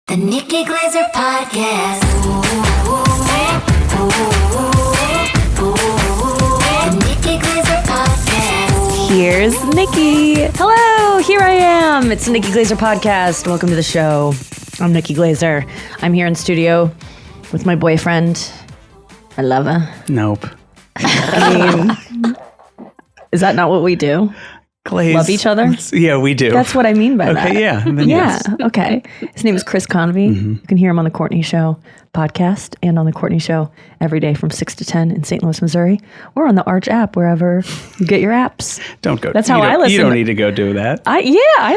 The Nikki Glaser Podcast. The Nikki Glaser Podcast. Here's Nikki. Hello, here I am. It's the Nikki Glaser Podcast. Welcome to the show. I'm Nikki Glaser. I'm here in studio with my boyfriend. I love her. Nope. I mean, is that not what we do? Glaze. Love each other? Yeah, we do. That's what I mean by that. Okay, yeah. Then Yeah, yes. okay. His name is Chris Convy. You can hear him on the Courtney Show podcast and on the Courtney Show every day from 6 to 10 in St. Louis, Missouri, or on the Arch app, wherever you get your apps. Don't go. That's how I listen. You don't need to go do that. I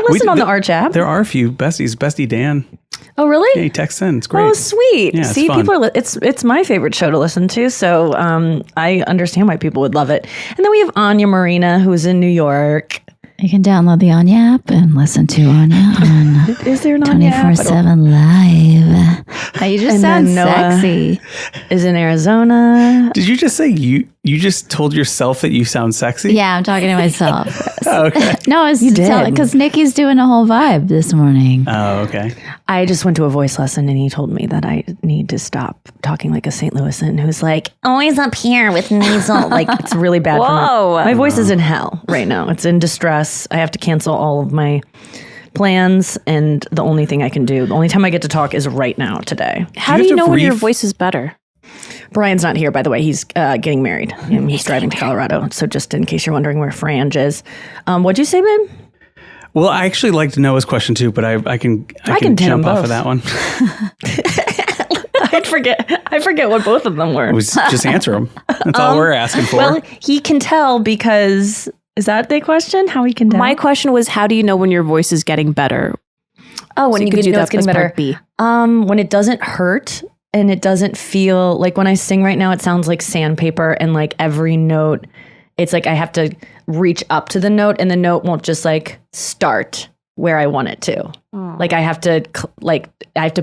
listen on the Arch app. There are a few besties. Bestie Dan. Oh, really? Yeah, he texts in. It's great. Oh, sweet. Yeah, it's See, fun. people are it's my favorite show to listen to, so I understand why people would love it. And then we have Anya Marina, who's in New York. You can download the Anya app and listen to Anya on Is there an Anya app? 24/7 live. You just And sound then Noah sexy. Is in Arizona. Did you just say you just told yourself that you sound sexy? Yeah, I'm talking to myself. Oh, okay. No, it's You did. because Nikki's doing a whole vibe this morning. Oh, okay. I just went to a voice lesson and he told me that I need to stop talking like a St. Louisan who's like always up here with nasal. Like it's really bad for my voice is in hell right now. It's in distress. I have to cancel all of my plans and the only thing I can do, the only time I get to talk is right now today. How do have you to know when your ref- voice is better? Brian's not here, by the way. He's getting married. He's driving to Colorado. So just in case you're wondering where Frange is. What'd you say, babe? Well, I actually like to know his question too, but I can hit jump them off both. of that one. I forget what both of them were. Just answer them. That's all we're asking for. Well, he can tell because, is that the question? How he can tell? My question was, how do you know when your voice is getting better? Oh, when So you could know that it's getting as better. part B. When it doesn't hurt and it doesn't feel like when I sing right now, it sounds like sandpaper and like every note, it's like I have to reach up to the note and the note won't just like start where I want it to. Like I have to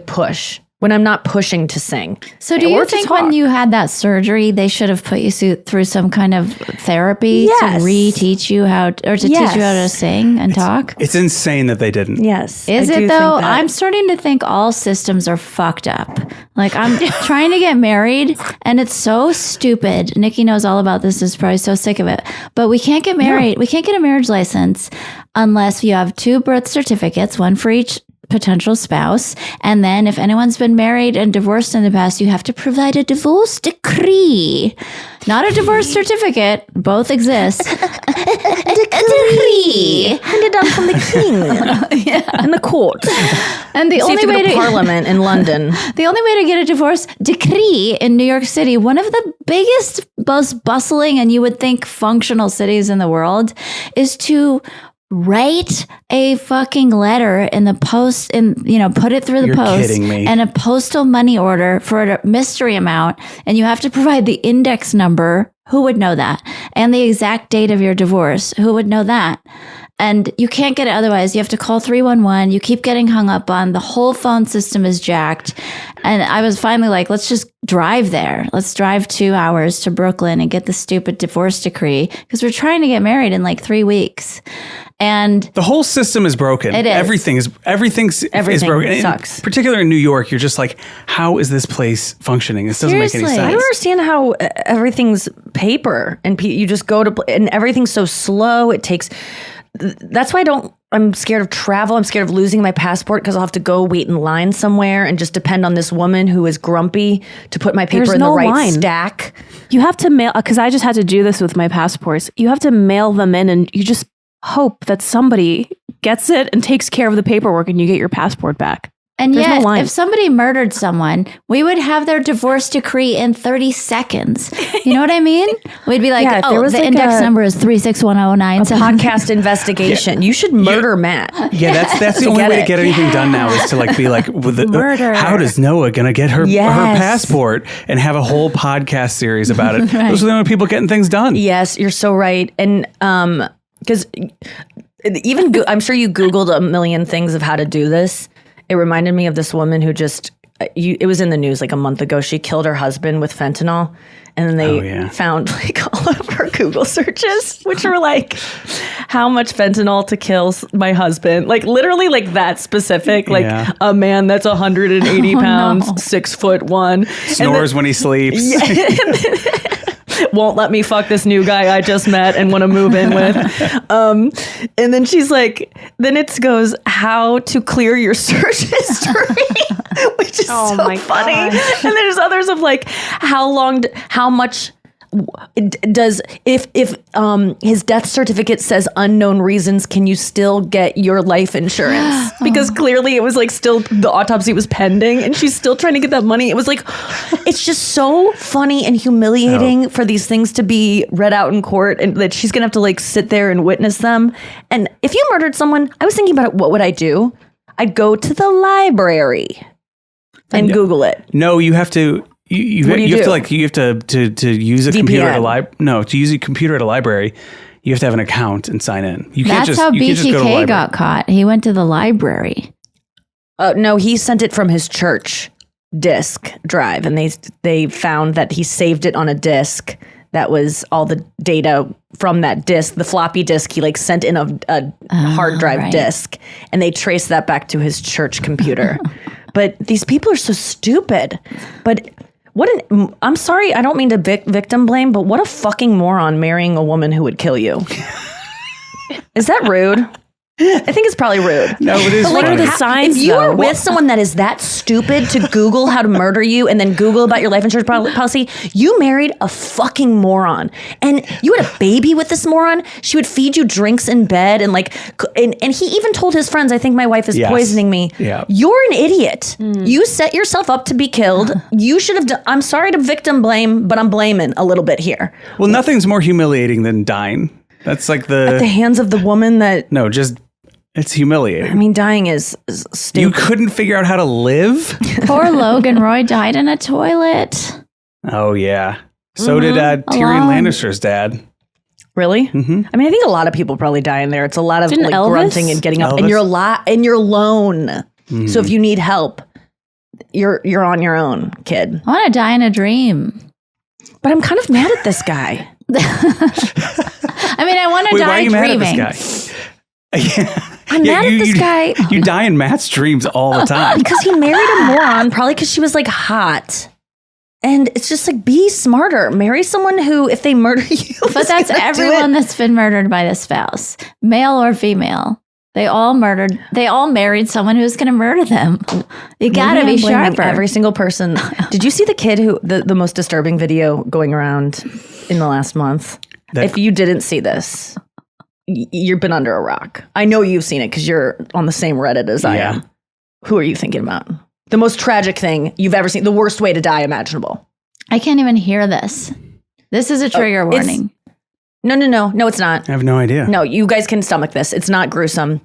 push when I'm not pushing to sing. So do Or you to think talk. when you had that surgery, they should have put you through some kind of therapy Yes. to reteach you how to teach you how to Yes. sing and talk? It's insane that they didn't. Yes. Is I do it think though? that. I'm starting to think all systems are fucked up. Like I'm trying to get married and it's so stupid. Nikki knows all about this, is probably so sick of it. But we can't get married. We can't get a marriage license unless you have 2 birth certificates, one for each potential spouse. And then if anyone's been married and divorced in the past, you have to provide a divorce decree. Not a divorce certificate. Both exist. A decree. handed down from the king in the court. And the So you only have to way go to to Parliament in London. The only way to get a divorce decree in New York City, one of the biggest, most bustling, and you would think functional cities in the world, is to write a fucking letter in the post and, put it through the You're post kidding me. and a postal money order for a mystery amount. And you have to provide the index number. Who would know that? And the exact date of your divorce. Who would know that? And you can't get it otherwise. You have to call 311. You keep getting hung up on. The whole phone system is jacked. And I was finally like, let's just drive there. Let's drive 2 hours to Brooklyn and get the stupid divorce decree because we're trying to get married in like 3 weeks. And The whole system is broken. It is. Everything's is broken. And sucks. particularly in New York, you're just like, how is this place functioning? This doesn't make any Seriously. I sense. don't understand how everything's paper and you just go to and everything's so slow. It takes. That's why I'm scared of travel. I'm scared of losing my passport because I'll have to go wait in line somewhere and just depend on this woman who is grumpy to put my paper There's in the no right line. stack. You have to mail, because I just had to do this with my passports. You have to mail them in and you just hope that somebody gets it and takes care of the paperwork and you get your passport back. And There's no yet, line. if somebody murdered someone, we would have their divorce decree in 30 seconds. You know what I mean? We'd be like, Yeah, if there was the like index a- number is 36109. Podcast investigation. You should murder Matt. Yeah, that's the only get way it. to get anything done now is to be like, with the, Murder. how does Noah gonna get her Yes. passport and have a whole podcast series about it? Those are the only people getting things done. Yes, you're so right. And because even I'm sure you Googled a million things of how to do this. It reminded me of this woman who just, it was in the news like a month ago. She killed her husband with fentanyl. And then they found like all of her Google searches, which were like, how much fentanyl to kill my husband? Like literally like that specific, like a man that's 180 pounds, 6'1". Snores when he sleeps. Won't let me fuck this new guy I just met and want to move in with. And then she's like, then it goes, how to clear your search history, which is so funny. Gosh. And there's others of like, how much does, if his death certificate says unknown reasons, can you still get your life insurance? Because clearly it was like still the autopsy was pending and she's still trying to get that money. It was like, it's just so funny and humiliating for these things to be read out in court and that she's gonna have to like sit there and witness them. And if you murdered someone, I was thinking about it, what would I do? I'd go to the library and Google it. No, you have to. You have to use a computer at to use a computer at a library. You have to have an account and sign in. You can't That's how BTK got caught. He went to the library. No, he sent it from his church disk drive, and they found that he saved it on a disk. That was all the data from that disk, the floppy disk. He like sent in a hard drive disk, and they traced that back to his church computer. But these people are so stupid. But I'm sorry, I don't mean to victim blame, but what a fucking moron marrying a woman who would kill you. Is that rude? I think it's probably rude. No, it is. But like, what are the signs, if you are with someone that is that stupid to Google how to murder you and then Google about your life insurance policy, you married a fucking moron. And you had a baby with this moron. She would feed you drinks in bed and like, and he even told his friends, I think my wife is poisoning me. Yeah. You're an idiot. You set yourself up to be killed. You should have done, I'm sorry to victim blame, but I'm blaming a little bit here. Well, nothing's more humiliating than dying. That's like at the hands of the woman that... No, just... It's humiliating. I mean, dying is stupid. You couldn't figure out how to live? Poor Logan Roy died in a toilet. Oh, yeah. So did Tyrion Lannister's dad. Really? Mm-hmm. I mean, I think a lot of people probably die in there. It's a lot of like grunting and getting up, Elvis? and you're alone. Mm-hmm. So if you need help, you're on your own, kid. I want to die in a dream. But I'm kind of mad at this guy. I mean, I want to die why are you dreaming. Mad at this guy? I'm mad at this guy. You die in Matt's dreams all the time. Because he married a moron, probably because she was like hot. And it's just like, be smarter. Marry someone who, if they murder you. But that's everyone that's been murdered by the spouse, male or female. They all married someone who's going to murder them. You got to be sharper. Every single person. Did you see the kid who, the most disturbing video going around in the last month? If you didn't see this, you've been under a rock. I know you've seen it because you're on the same Reddit as I am. Who are you thinking about? The most tragic thing you've ever seen. The worst way to die imaginable. I can't even hear this. This is a trigger warning. No, it's not. I have no idea. No, you guys can stomach this. It's not gruesome.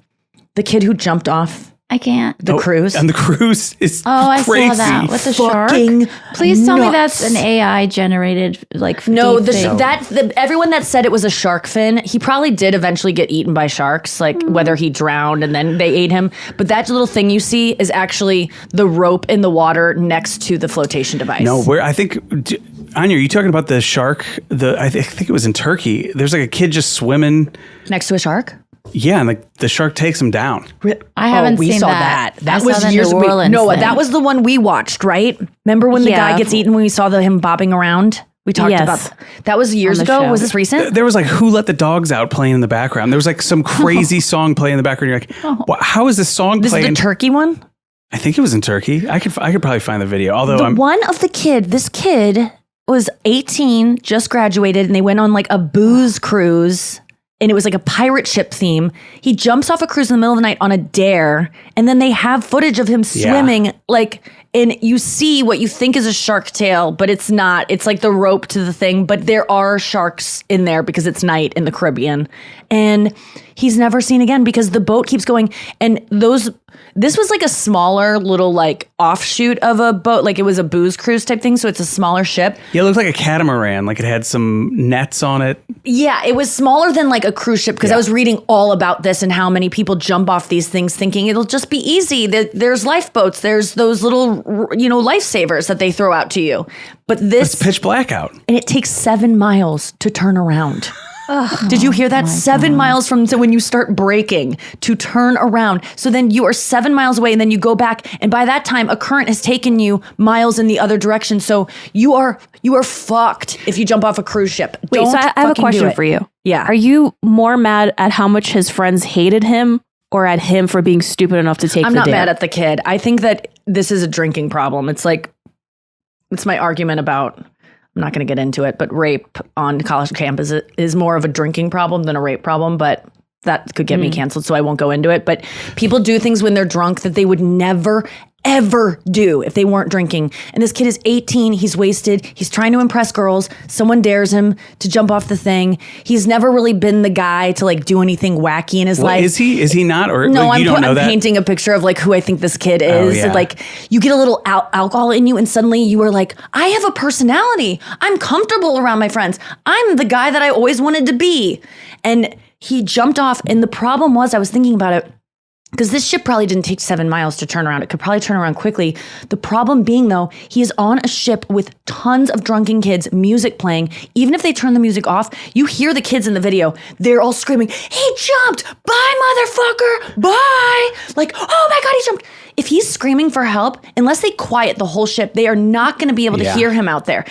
The kid who jumped off. I can't. The cruise. And the cruise is I crazy. saw that with the shark. Fucking Please tell me nuts. that's an AI generated like no. Deep Everyone that said it was a shark fin, he probably did eventually get eaten by sharks. Like whether he drowned and then they ate him. But that little thing you see is actually the rope in the water next to the flotation device. No, I think. Anya, are you talking about the shark? I think it was in Turkey. There's like a kid just swimming next to a shark. Yeah, and like the shark takes him down. I haven't we seen saw that. That was years ago. No, that was the one we watched, right? Remember when the guy gets eaten when we saw him bobbing around? We talked about that was years ago. Show. Was this recent? There was like Who Let the Dogs Out playing in the background. There was like some crazy song playing in the background. You're like, how is this song This playing? is the Turkey one? I think it was in Turkey. I could probably find the video. Although this kid was 18, just graduated, and they went on like a booze cruise. And it was like a pirate ship theme. He jumps off a cruise in the middle of the night on a dare. And then they have footage of him swimming and you see what you think is a shark tail, but it's not. It's like the rope to the thing. But there are sharks in there because it's night in the Caribbean. And he's never seen again because the boat keeps going. And this was like a smaller little like offshoot of a boat. Like it was a booze cruise type thing. So it's a smaller ship. Yeah, it looked like a catamaran. Like it had some nets on it. Yeah, it was smaller than like a cruise ship because I was reading all about this and how many people jump off these things thinking it'll just be easy. There's lifeboats. There's those little, lifesavers that they throw out to you. But this it's pitch black out. And it takes 7 miles to turn around. Did you hear that? 7 miles from when you start braking to turn around. So then you are 7 miles away and then you go back. And by that time, a current has taken you miles in the other direction. So you are fucked if you jump off a cruise ship. Wait, so I have a question for you. Yeah. Are you more mad at how much his friends hated him or at him for being stupid enough to take I'm the not dare? mad at the kid. I think that this is a drinking problem. It's my argument about, I'm not going to get into it, but rape on college campus is more of a drinking problem than a rape problem, but that could get me canceled, so I won't go into it. But people do things when they're drunk that they would never, ever do if they weren't drinking. And this kid is 18. He's wasted. He's trying to impress girls. Someone dares him to jump off the thing. He's never really been the guy to do anything wacky in his life. Is he? Is he not? Or no, you don't know I'm that? painting a picture of who I think this kid is. Oh, yeah. You get a little alcohol in you and suddenly you are like, I have a personality. I'm comfortable around my friends. I'm the guy that I always wanted to be. And he jumped off. And the problem was, I was thinking about it, because this ship probably didn't take 7 miles to turn around. It could probably turn around quickly. The problem being, though, he is on a ship with tons of drunken kids, music playing. Even if they turn the music off, you hear the kids in the video. They're all screaming, he jumped! Bye, motherfucker! Bye! Oh my God, he jumped! If he's screaming for help, unless they quiet the whole ship, they are not going to be able to hear him out there.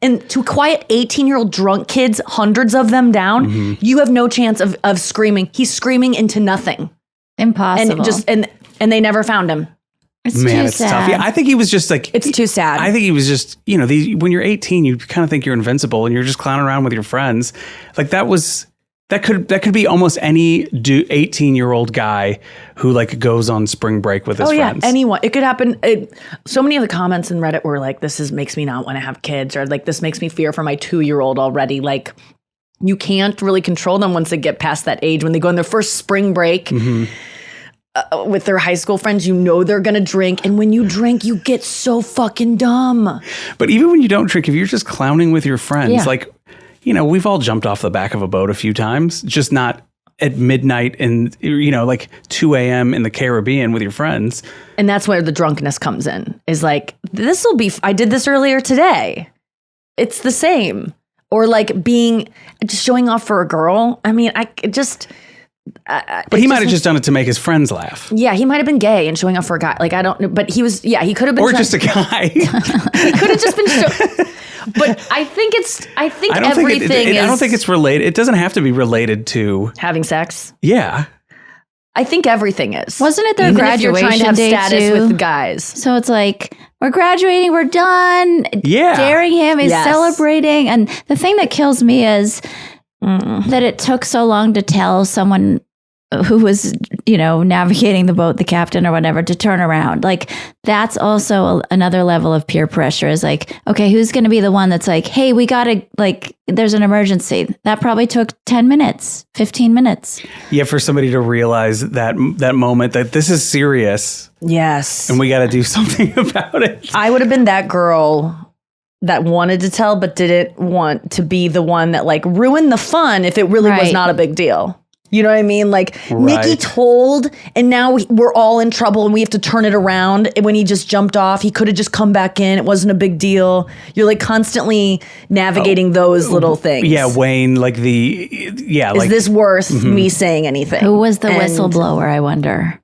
And to quiet 18-year-old drunk kids, hundreds of them down, you have no chance of screaming. He's screaming into nothing. Impossible. And they never found him. It's Man, too it's sad. tough. Yeah, I think he was just it's too sad. I think he was just, when you're 18, you kind of think you're invincible and you're just clowning around with your friends. That could be almost any 18-year-old guy who goes on spring break with his friends. Yeah, anyone. It could happen. So many of the comments in Reddit were this makes me not want to have kids, or this makes me fear for my 2-year-old already. You can't really control them once they get past that age. When they go on their first spring break with their high school friends, they're going to drink. And when you drink, you get so fucking dumb. But even when you don't drink, if you're just clowning with your friends, we've all jumped off the back of a boat a few times, just not at midnight and, 2 a.m. in the Caribbean with your friends. And that's where the drunkenness comes in, is this will be, I did this earlier today. It's the same. Or just showing off for a girl. I mean, but he might have just done it to make his friends laugh. Yeah, he might have been gay and showing off for a guy. I don't know. But he was, he could have been. Or just a guy. He could have just been. But I think everything I don't think it's related. It doesn't have to be related to having sex. Yeah. I think everything is. Wasn't it their Even graduation if you're trying to have day status too? with the guys? So it's we're graduating, we're done. Yeah. Daring him, he's Yes. celebrating. And the thing that kills me is that it took so long to tell someone who was, navigating the boat, the captain or whatever, to turn around. That's also another level of peer pressure, is okay, who's going to be the one that's hey, we got to, there's an emergency. That probably took 10 minutes, 15 minutes. Yeah, for somebody to realize that moment that this is serious. Yes. And we got to do something about it. I would have been that girl that wanted to tell, but didn't want to be the one that ruined the fun if it really was Right. not a big deal. You know what I mean? Nikki told, and now we're all in trouble and we have to turn it around. And when he just jumped off, he could have just come back in. It wasn't a big deal. You're constantly navigating those little things. Yeah, Wayne, is this worth me saying anything? Who was the And, whistleblower, I wonder?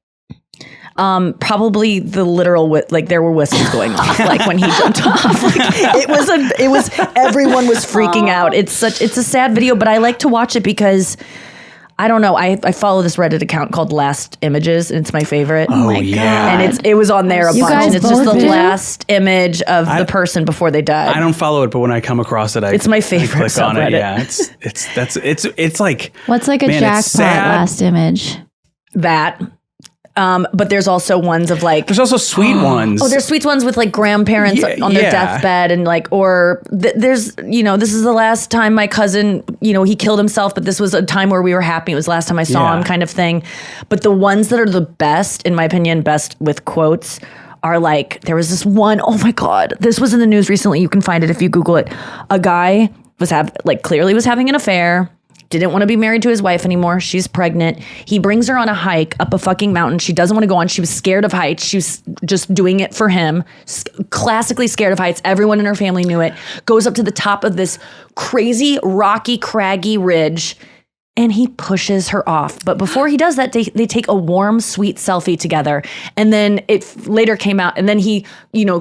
Probably the literal, there were whistles going off, when he jumped off. It was, everyone was freaking out. It's a sad video, but I like to watch it because I don't know. I follow this Reddit account called Lastimages, and it's my favorite. Oh, yeah. And it was on there a You bunch, guys and it's just the both do? last image of the person before they died. I don't follow it, but when I come across it, It's my favorite I click on it. subreddit. Yeah, it's What's a man, it's jackpot sad. last image? That. But there's also ones of There's also sweet ones. Oh, there's sweet ones with grandparents Yeah, on their yeah. deathbed and there's, this is the last time my cousin, he killed himself, but this was a time where we were happy. It was the last time I saw him kind of thing. But the ones that are the best, in my opinion, best with quotes are there was this one, oh my God, this was in the news recently. You can find it if you Google it. A guy was clearly was having an affair, didn't want to be married to his wife anymore. She's pregnant. He brings her on a hike up a fucking mountain. She doesn't want to go on. She was scared of heights. She was just doing it for him. Classically scared of heights. Everyone in her family knew it. Goes up to the top of this crazy, rocky, craggy ridge. And he pushes her off. But before he does that, they take a warm, sweet selfie together. And then it later came out. And then he,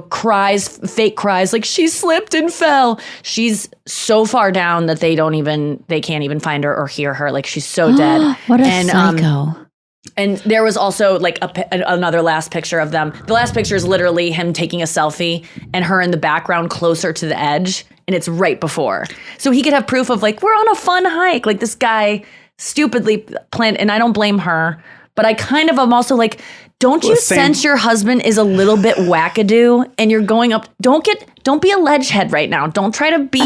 cries, fake cries, like she slipped and fell. She's so far down that they can't even find her or hear her. Like she's so dead. What a psycho. And there was also like another last picture of them. The last picture is literally him taking a selfie and her in the background closer to the edge. And it's right before. So he could have proof of like, we're on a fun hike. Like this guy stupidly planned, and I don't blame her. But I kind of am also like, don't you sense your husband is a little bit wackadoo and you're going up? Don't be a ledge head right now. Don't try to be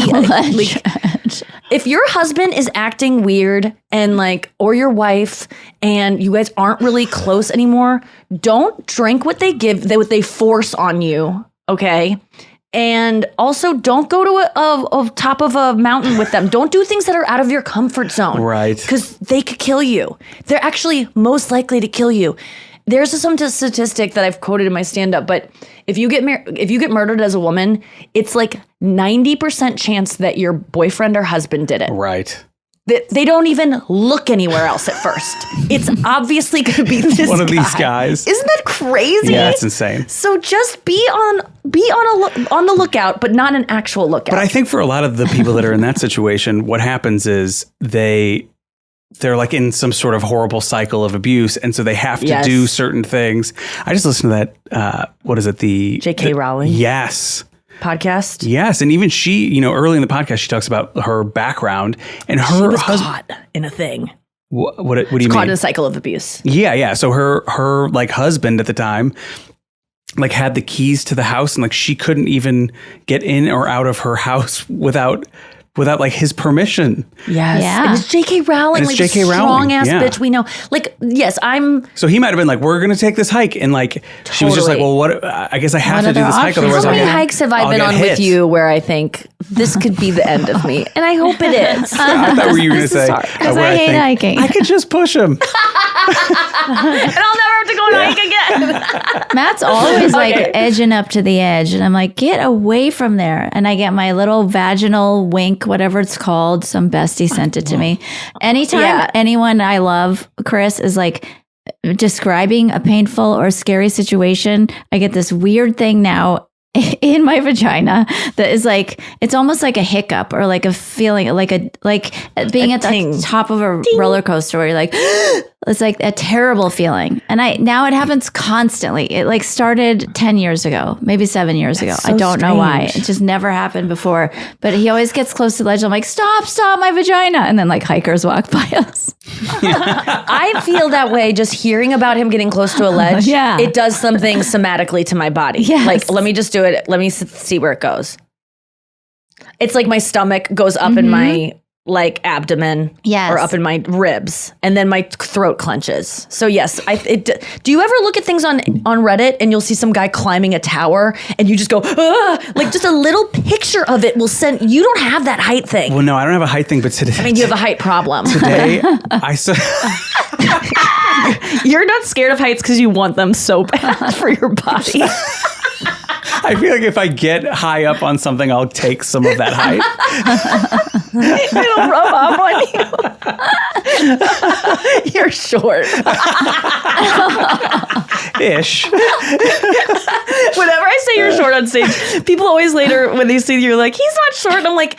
if your husband is acting weird and like, or your wife, and you guys aren't really close anymore, don't drink what they give, what they force on you. Okay. And also don't go to a top of a mountain with them. Don't do things that are out of your comfort zone. Right. Because they could kill you. They're actually most likely to kill you. There's some statistic that I've quoted in my stand-up, but if you get murdered as a woman, it's like 90% chance that your boyfriend or husband did it. Right. They don't even look anywhere else at first. It's obviously going to be this one of these guys. Isn't that crazy? Yeah, it's insane. So just be on the lookout, but not an actual lookout. But I think for a lot of the people that are in that situation, what happens is they're like in some sort of horrible cycle of abuse, and so they have to do certain things. I just listened to that. What is it? The J.K. Rowling. Yes. Podcast. Yes, and even she, early in the podcast, she talks about her background and her she was caught in a thing. What do you mean? Caught in a cycle of abuse. Yeah. So her like husband at the time, like had the keys to the house, and like she couldn't even get in or out of her house without like his permission. Yes. Yeah. And it's J.K. Rowling, like J.K. strong ass bitch we know. Like, yes, So he might have been like, we're going to take this hike. And like, she was just like, well, what? I guess I have to do this hike. Otherwise, how many hikes have I been on with you where I think this could be the end of me? And I hope it is. I thought you were going to say, because I hate hiking. I could just push him. And I'll never have to go on a hike again. Matt's always like edging up to the edge. And I'm like, get away from there. And I get my little vaginal wink, whatever it's called. Some bestie sent it to me. Anytime anyone I love, Chris, is like describing a painful or scary situation, I get this weird thing now in my vagina that is like, it's almost like a hiccup or like a feeling like being at the top of a roller coaster where you're like, it's like a terrible feeling. And now it happens constantly. It like started 10 years ago, maybe 7 years ago. So I don't know why. strange. It just never happened before. But he always gets close to the ledge. I'm like, stop my vagina. And then like hikers walk by us. I feel that way just hearing about him getting close to a ledge. Yeah. It does something somatically to my body. Yes. Like, let me just do it. Let me see where it goes. It's like my stomach goes up in my like abdomen, or up in my ribs, and then my throat clenches. So yes, do you ever look at things on Reddit and you'll see some guy climbing a tower and you just go, ah! Like just a little picture of it will send. You don't have that height thing. Well, no, I don't have a height thing, but today, I mean, you have a height problem. Today, I saw. You're not scared of heights because you want them so bad for your body. I feel like if I get high up on something, I'll take some of that height. It'll rub off on you. You're short. Ish. Whenever I say you're short on stage, people always later, when they see you're like, he's not short. And I'm like,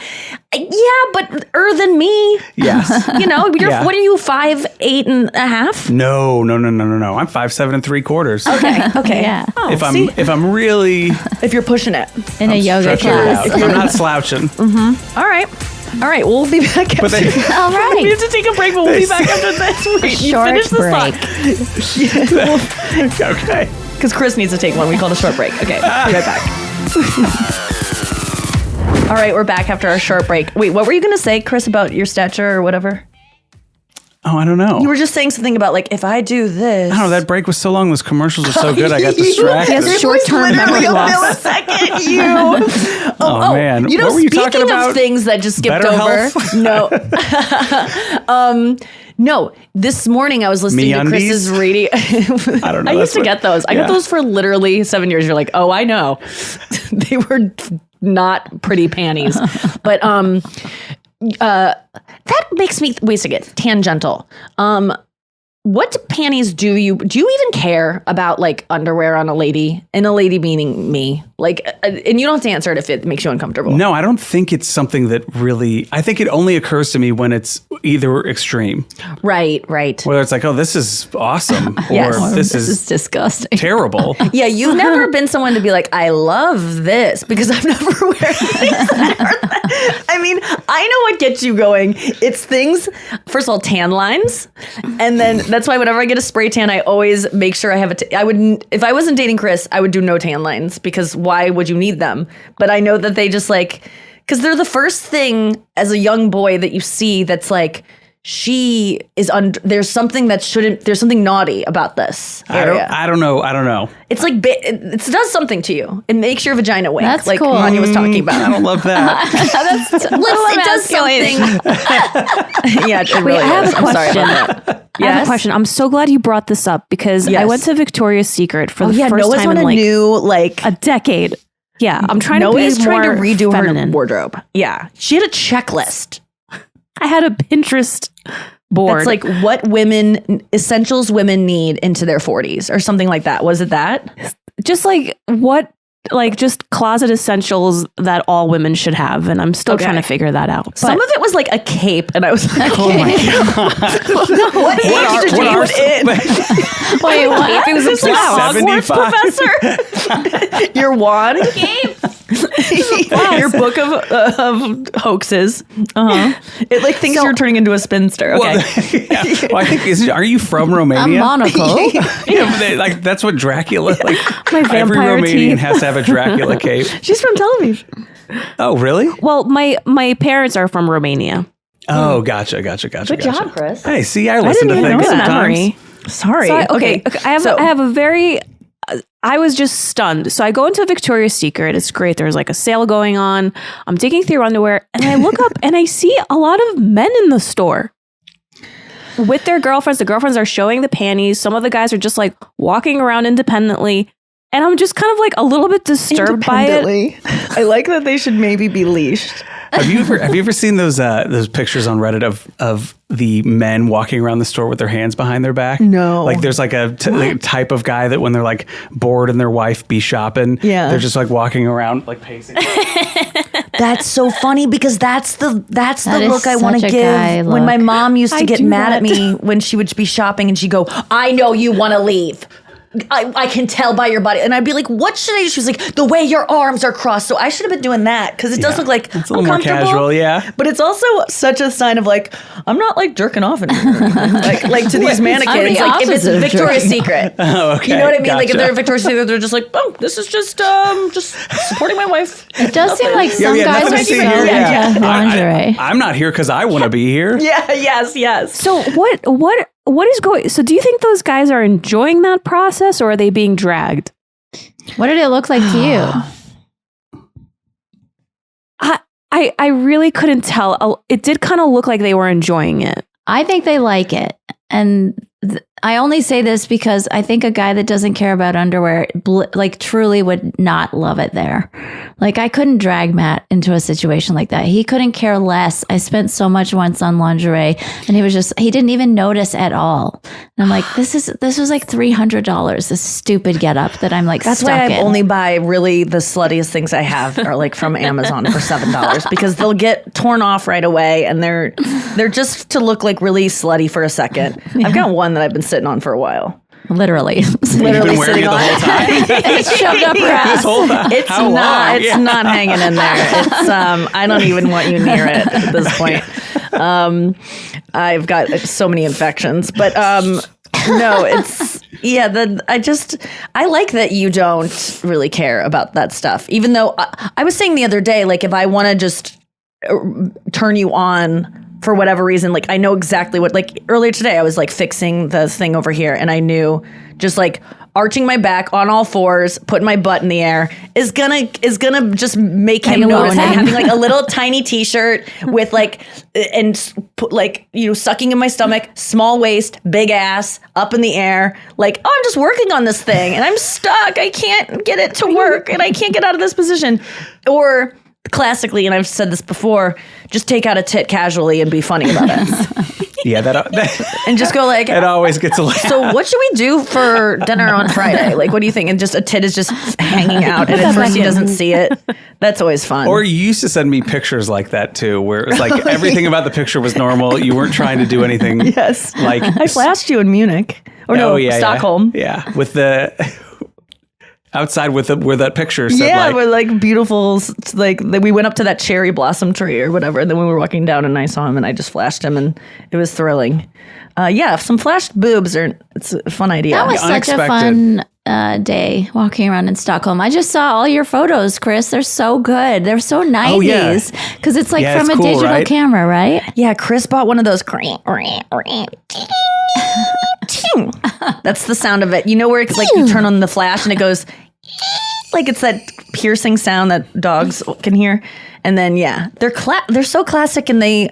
yeah, but than me. Yes. What are you, 5'8 and a half? No. I'm 5'7 3/4. Okay. Yeah. Oh, If I'm really if you're pushing it. In a yoga stretching it class. out, if I'm not slouching. All right. We'll be back after this. All right. We have to take a break, but we'll be back after this. Wait, you Short finish this break. thought. Okay. Because Chris needs to take one. We call it a short break. Okay, be right back. All right, we're back after our short break. Wait, what were you going to say, Chris, about your stature or whatever? Oh, I don't know. You were just saying something about like if I do this. I don't know. That break was so long. Those commercials were so good. I got distracted. Yes, short-term memory loss. Millisecond, you. Oh, man. You know, What were you speaking talking about? of things that just skipped Better over. health? No. No. This morning I was listening to MeUndies? Chris's radio. I don't know. I used That's to what- get those. I got yeah. those for literally 7 years. You're like, oh, I know. They were not pretty panties. But that makes me wait a second. Tangential. What panties do you even care about, like underwear on a lady? And a lady meaning me, like, and you don't have to answer it if it makes you uncomfortable. No, I don't think it's something that really. I think it only occurs to me when it's either extreme, Right. whether it's like, oh, this is awesome, Yes. or this This is is disgusting. terrible. Yeah, you've never been someone to be like, I love this, because I've never wear things that are that. I mean, I know what gets you going. It's things, first of all, tan lines. And then that's why whenever I get a spray tan, I always make sure I have I wouldn't, if I wasn't dating Chris, I would do no tan lines, because why would you need them? But I know that they just like, because they're the first thing as a young boy that you see that's like, she is there's something that shouldn't, there's something naughty about this area. I don't know. It's like it does something to you. It makes your vagina wink, That's like cool. Anya was talking I about. don't love that. It does something. Yeah, it really I have is. a I'm sorry question. about that. I have a question. I'm so glad you brought this up because I Yes. went to Victoria's Secret for the Yeah, first Noah's time on in a like new like. a decade. Yeah, I'm trying to be Noah's trying to more redo feminine. her wardrobe. Yeah, she had a checklist. I had a Pinterest board. That's like what essentials women need into their 40s or something like that. Was it that? just like what, like just closet essentials that all women should have, and I'm still Okay. trying to figure that out. Some But of it was like a cape, and I was like, Oh my god! what age did you put in? Wait, what? It was a Hogwarts 75. professor. Your wand cape. Your book of hoaxes. It like thinks you're turning into a spinster. Okay. Well, yeah. Well, I think are you from A Romania? monocle. Yeah, but like that's what Dracula. Like My every vampire Romanian teeth. has to have a Dracula cape. She's from Tel Aviv. Oh, really? well, my parents are from Romania. Oh, gotcha. Good job, Chris. Hey, see, I listen to even things know that. sometimes. Memory. Sorry. So okay. I have a very. I was just stunned. So I go into Victoria's Secret. It's great. There's like a sale going on. I'm digging through underwear, and I look up and I see a lot of men in the store with their girlfriends. The girlfriends are showing the panties. Some of the guys are just like walking around independently. And I'm just kind of like a little bit disturbed by it. I like that they should maybe be leashed. Have you ever seen those pictures on Reddit of the men walking around the store with their hands behind their back? No. Like there's like a type of guy that when they're like bored and their wife be shopping, Yeah. they're just like walking around like pacing. That's so funny because that's the That is look I want to such a guy give. When look. my mom used to I get do mad at that. me when she would be shopping and she'd go, I know you want to leave. I can tell by your body. And I'd be like, what should I do? She was like, the way your arms are crossed. So I should have been doing that because it does Yeah. look like It's a little more uncomfortable. casual, yeah. But it's also such a sign of like, I'm not like jerking off anymore. like to these mannequins. I'm the Like if it's opposite of Victoria's jerking Secret. Oh, okay. You know what I mean? Like if Gotcha. they're Victoria's Secret, they're just like, oh, this is just supporting my wife. It does seem like some guys nothing are to see so here. Yeah. into lingerie. I'm not here because I want to be here. Yeah, yes. So what is going? So do you think those guys are enjoying that process, or are they being dragged? What did it look like to you? I really couldn't tell. It did kind of look like they were enjoying it. I think they like it. And I only say this because I think a guy that doesn't care about underwear, like truly would not love it there. Like I couldn't drag Matt into a situation like that. He couldn't care less. I spent so much once on lingerie and he didn't even notice at all. And I'm like, this was like $300, this stupid getup that I'm like, That's stuck why I in. only buy really the sluttiest things I have are like from Amazon for $7 because they'll get torn off right away and they're just to look like really slutty for a second. I've got one that I've been sitting on for a while. literally. You've Literally been wearing sitting it the on whole time. It's shoved up her ass. This whole time. It's How not. long? It's Yeah. not hanging in there. It's I don't even want you near it at this point. I've got so many infections, but no, it's I like that you don't really care about that stuff. Even though I was saying the other day, like if I want to just turn you on for whatever reason, like I know exactly what, like earlier today, I was like fixing the thing over here and I knew just like arching my back on all fours, putting my butt in the air is gonna just make him notice. I'm having like a little tiny t-shirt with like, and like, you know, sucking in my stomach, small waist, big ass, up in the air. Like, oh, I'm just working on this thing and I'm stuck. I can't get it to work and I can't get out of this position. Or classically, and I've said this before, just take out a tit casually and be funny about it. Yeah, that And just go like, it always gets a laugh. so what should we do for dinner on Friday? Like, what do you think? And just a tit is just hanging out and at first he doesn't see it. That's always fun. Or you used to send me pictures like that too, where it was like everything about the picture was normal. You weren't trying to do anything. Yes. Like I flashed you in Munich. Or Stockholm. Yeah. With the outside with where that picture said like, we're like beautiful, like we went up to that cherry blossom tree or whatever, and then we were walking down and I saw him and I just flashed him and it was thrilling. Some flashed boobs it's a fun idea. That was such a fun day walking around in Stockholm. I just saw all your photos, Chris. They're so good. They're so 90s because it's like from a cool, digital right? camera, right? Yeah, Chris bought one of those. That's the sound of it. You know where it's like you turn on the flash and it goes like it's that piercing sound that dogs can hear. And then they're so classic and they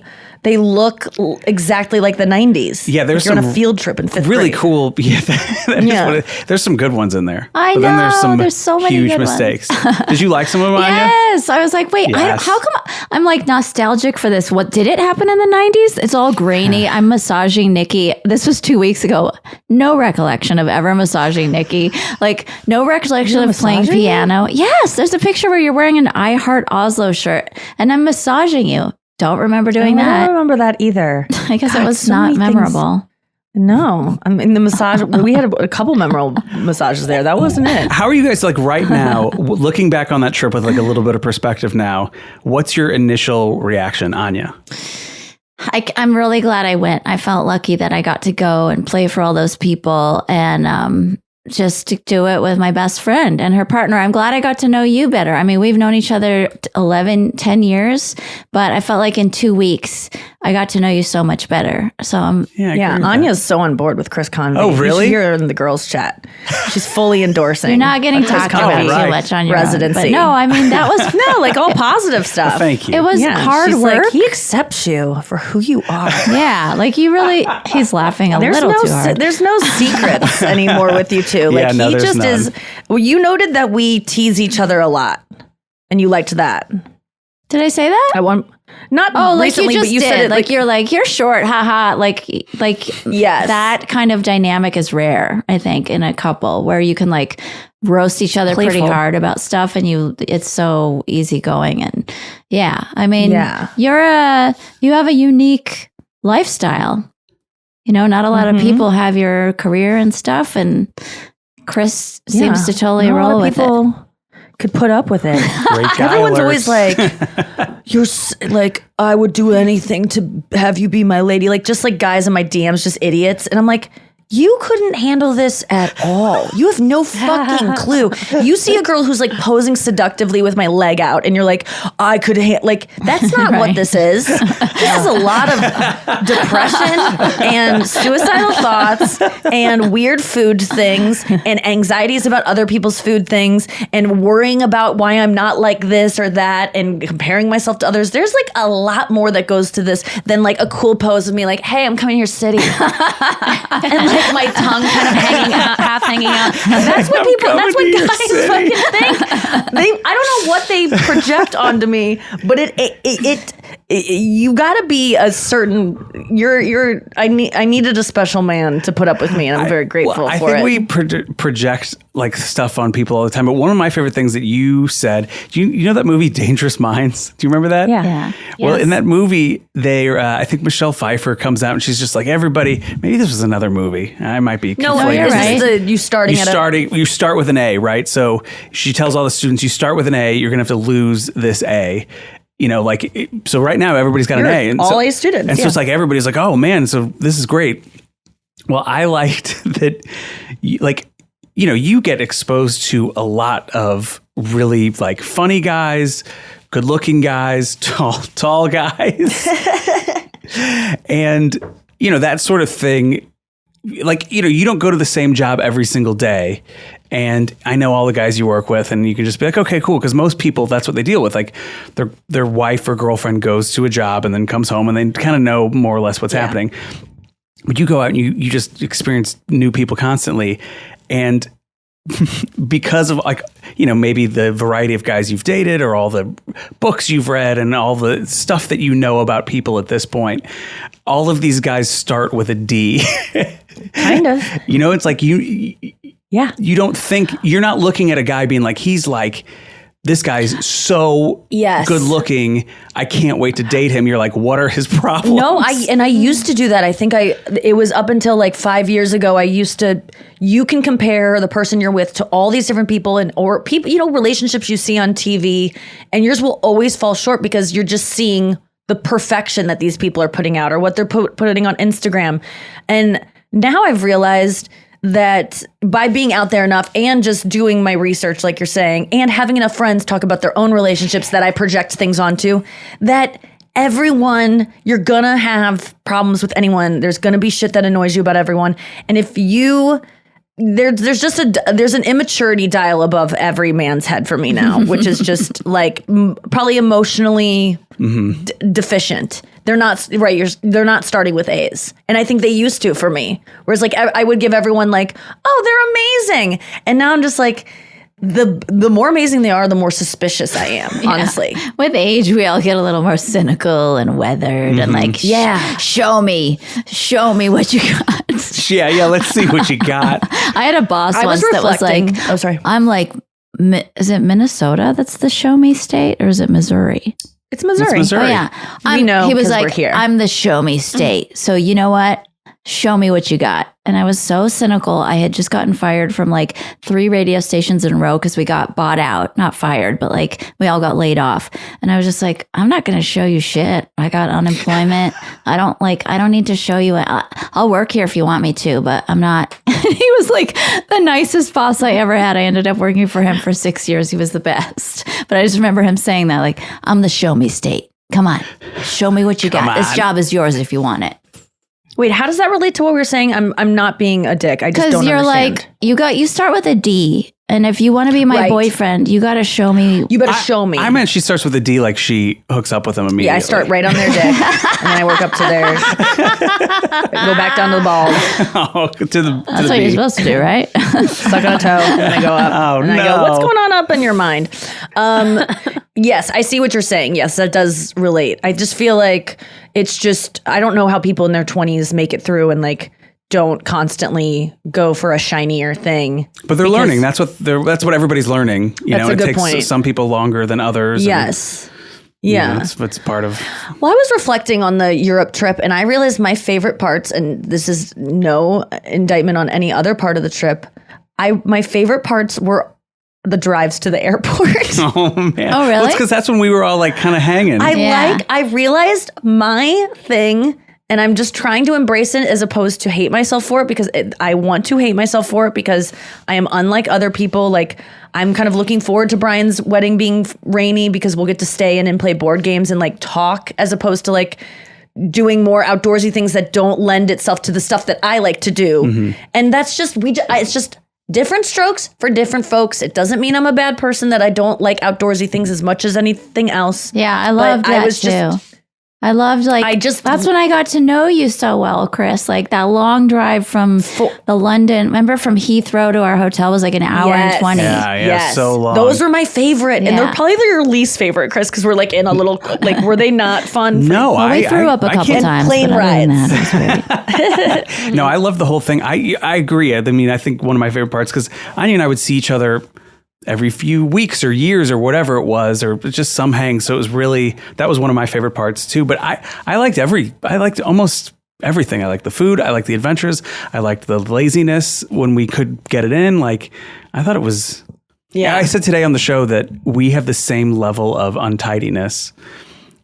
look exactly like the 90s. Yeah, there's like you're on some a field trip in fifth really grade. cool. Yeah, there's some good ones in there. I but then know, there's so many huge good ones. mistakes. Did you like some of them, Anya? Yes. I was like, wait, Yes. how come I'm like nostalgic for this? What did it happen in the 90s? It's all grainy. I'm massaging Nikki. This was 2 weeks ago. No recollection of ever massaging Nikki. Like no recollection of playing piano. Yes. There's a picture where you're wearing an I Heart Oslo shirt and I'm massaging you. Don't remember doing I that. don't remember that either. I guess it was so not many things. memorable. No, I mean the massage. We had a couple memorable massages there. That wasn't it. How are you guys like right now, looking back on that trip with like a little bit of perspective now? What's your initial reaction, Anya? I'm really glad I went. I felt lucky that I got to go and play for all those people and just to do it with my best friend and her partner. I'm glad I got to know you better. I mean, we've known each other 10 years, but I felt like in 2 weeks, I got to know you so much better. So I agree with Anya's so on board with Chris Convy. Oh, really? You should hear her in the girls' chat. She's fully endorsing. You're not getting Chris talked Convy about too much on your residency. own. But no, I mean, that was no, like all positive stuff. Well, thank you. it was hard she's work. Like, he accepts you for who you are. Yeah, like you really, he's laughing a little too hard. There's no secrets anymore with you two. Like no, he there's just none. is. Well, you noted that we tease each other a lot, and you liked that. Did I say that? I want not like recently, you just but you did. said it like you're like, you're short, haha. Like yes. that kind of dynamic is rare, I think, in a couple where you can like roast each other pretty Playful. hard about stuff and it's so easygoing. And I mean, you have a unique lifestyle. You know, not a lot of people have your career and stuff, and Chris seems to totally roll with it. Could put up with it. Great guy Everyone's alerts. always like, like, I would do anything to have you be my lady. Like, just like guys in my DMs, just idiots. And I'm like, you couldn't handle this at all. You have no fucking clue. You see a girl who's like posing seductively with my leg out, and you're like, I could like, that's not what this is. This is a lot of depression and suicidal thoughts and weird food things and anxieties about other people's food things and worrying about why I'm not like this or that and comparing myself to others. There's like a lot more that goes to this than like a cool pose of me like, hey, I'm coming here city. And like my tongue kind of hanging out, half hanging out. That's what people, that's what guys fucking think. I don't know what they project onto me, but you gotta be a certain, I needed a special man to put up with me, and I'm very grateful for it. I think we project like stuff on people all the time, but one of my favorite things that you said, you know that movie Dangerous Minds? Do you remember that? Yeah. Well, in that movie, I think Michelle Pfeiffer comes out and she's just like, everybody, maybe this was another movie. I might be No, conflating. you're right. You start with an A, right? So she tells all the students, you start with an A, you're going to have to lose this A. You know, like, so right now everybody's got an A. And all so, A students. And so it's like, everybody's like, oh man, so this is great. Well, I liked that, you get exposed to a lot of really like funny guys, good looking guys, tall guys. And, that sort of thing, like, you don't go to the same job every single day. And I know all the guys you work with, and you can just be like, okay, cool. Because most people, that's what they deal with. Like their wife or girlfriend goes to a job and then comes home and they kind of know more or less what's happening. But you go out and you just experience new people constantly. And because of maybe the variety of guys you've dated or all the books you've read and all the stuff that you know about people at this point, all of these guys start with a D. Kind of. It's like you don't think, you're not looking at a guy being like, he's like, this guy's so good looking, I can't wait to date him. You're like, what are his problems? No, I used to do that. I think it was up until like 5 years ago. You can compare the person you're with to all these different people or people, relationships you see on TV, and yours will always fall short because you're just seeing the perfection that these people are putting out or what they're putting on Instagram. And now I've realized that by being out there enough and just doing my research, like you're saying, and having enough friends talk about their own relationships that I project things onto, that everyone, you're gonna have problems with anyone. There's gonna be shit that annoys you about everyone. And if there's an immaturity dial above every man's head for me now, which is just like probably emotionally deficient. They're not they're not starting with A's, and I think they used to for me. Whereas like I would give everyone like, oh, they're amazing, and now I'm just like, the more amazing they are, the more suspicious I am. Honestly, with age, we all get a little more cynical and weathered, and like, show me what you got. Yeah, let's see what you got. I had a boss once that was like, oh, sorry, I'm like, is it Minnesota that's the show me state, or is it Missouri? It's Missouri. Oh yeah, we know. He was like, we're here. I'm the show me state. So you know what? Show me what you got. And I was so cynical. I had just gotten fired from like 3 radio stations in a row because we got bought out. Not fired, but like we all got laid off. And I was just like, I'm not going to show you shit. I got unemployment. I don't need to show you. I'll work here if you want me to, but I'm not. He was like the nicest boss I ever had. I ended up working for him for 6 years. He was the best. But I just remember him saying that, like, I'm the show me state. Come on, show me what you got. This job is yours if you want it. Wait, how does that relate to what we were saying? I'm not being a dick. I just don't understand. Because you're like, you start with a D. And if you want to be my boyfriend, you got to show me. You better show me. I meant she starts with a D, like she hooks up with them immediately. Yeah, I start right on their dick, and then I work up to theirs. Go back down to the balls. That's what you're supposed to do, right? Suck on a toe, and then I go up. Oh, and I go, what's going on up in your mind? Yes, I see what you're saying. Yes, that does relate. I just feel like it's just, I don't know how people in their 20s make it through and like don't constantly go for a shinier thing. But they're learning. That's what everybody's learning. It takes some people longer than others. Yes. Yeah. It's part of. Well, I was reflecting on the Europe trip, and I realized my favorite parts, and this is no indictment on any other part of the trip, my favorite parts were the drives to the airport. Oh, man. Oh, really? Well, it's because that's when we were all like kind of hanging. I realized my thing, and I'm just trying to embrace it as opposed to hate myself for it, because I want to hate myself for it because I am unlike other people. Like, I'm kind of looking forward to Brian's wedding being rainy because we'll get to stay in and play board games and like talk, as opposed to like doing more outdoorsy things that don't lend itself to the stuff that I like to do. Mm-hmm. And that's just, it's just different strokes for different folks. It doesn't mean I'm a bad person that I don't like outdoorsy things as much as anything else. Yeah, I loved that too. I loved that's when I got to know you so well, Chris. Like that long drive from the London, remember from Heathrow to our hotel was like an hour and 20. Yeah, so long. Those were my favorite. And they're probably your least favorite, Chris, because we're like in a little, like, were they not fun? No, we threw up a couple times. Plane rides. No, I love the whole thing. I agree. I mean, I think one of my favorite parts, because Anya and I would see each other every few weeks or years or whatever it was, or just some hang. So it was really, that was one of my favorite parts too. But I liked almost everything. I liked the food. I liked the adventures. I liked the laziness when we could get it in. Like, I thought it was, I said today on the show that we have the same level of untidiness.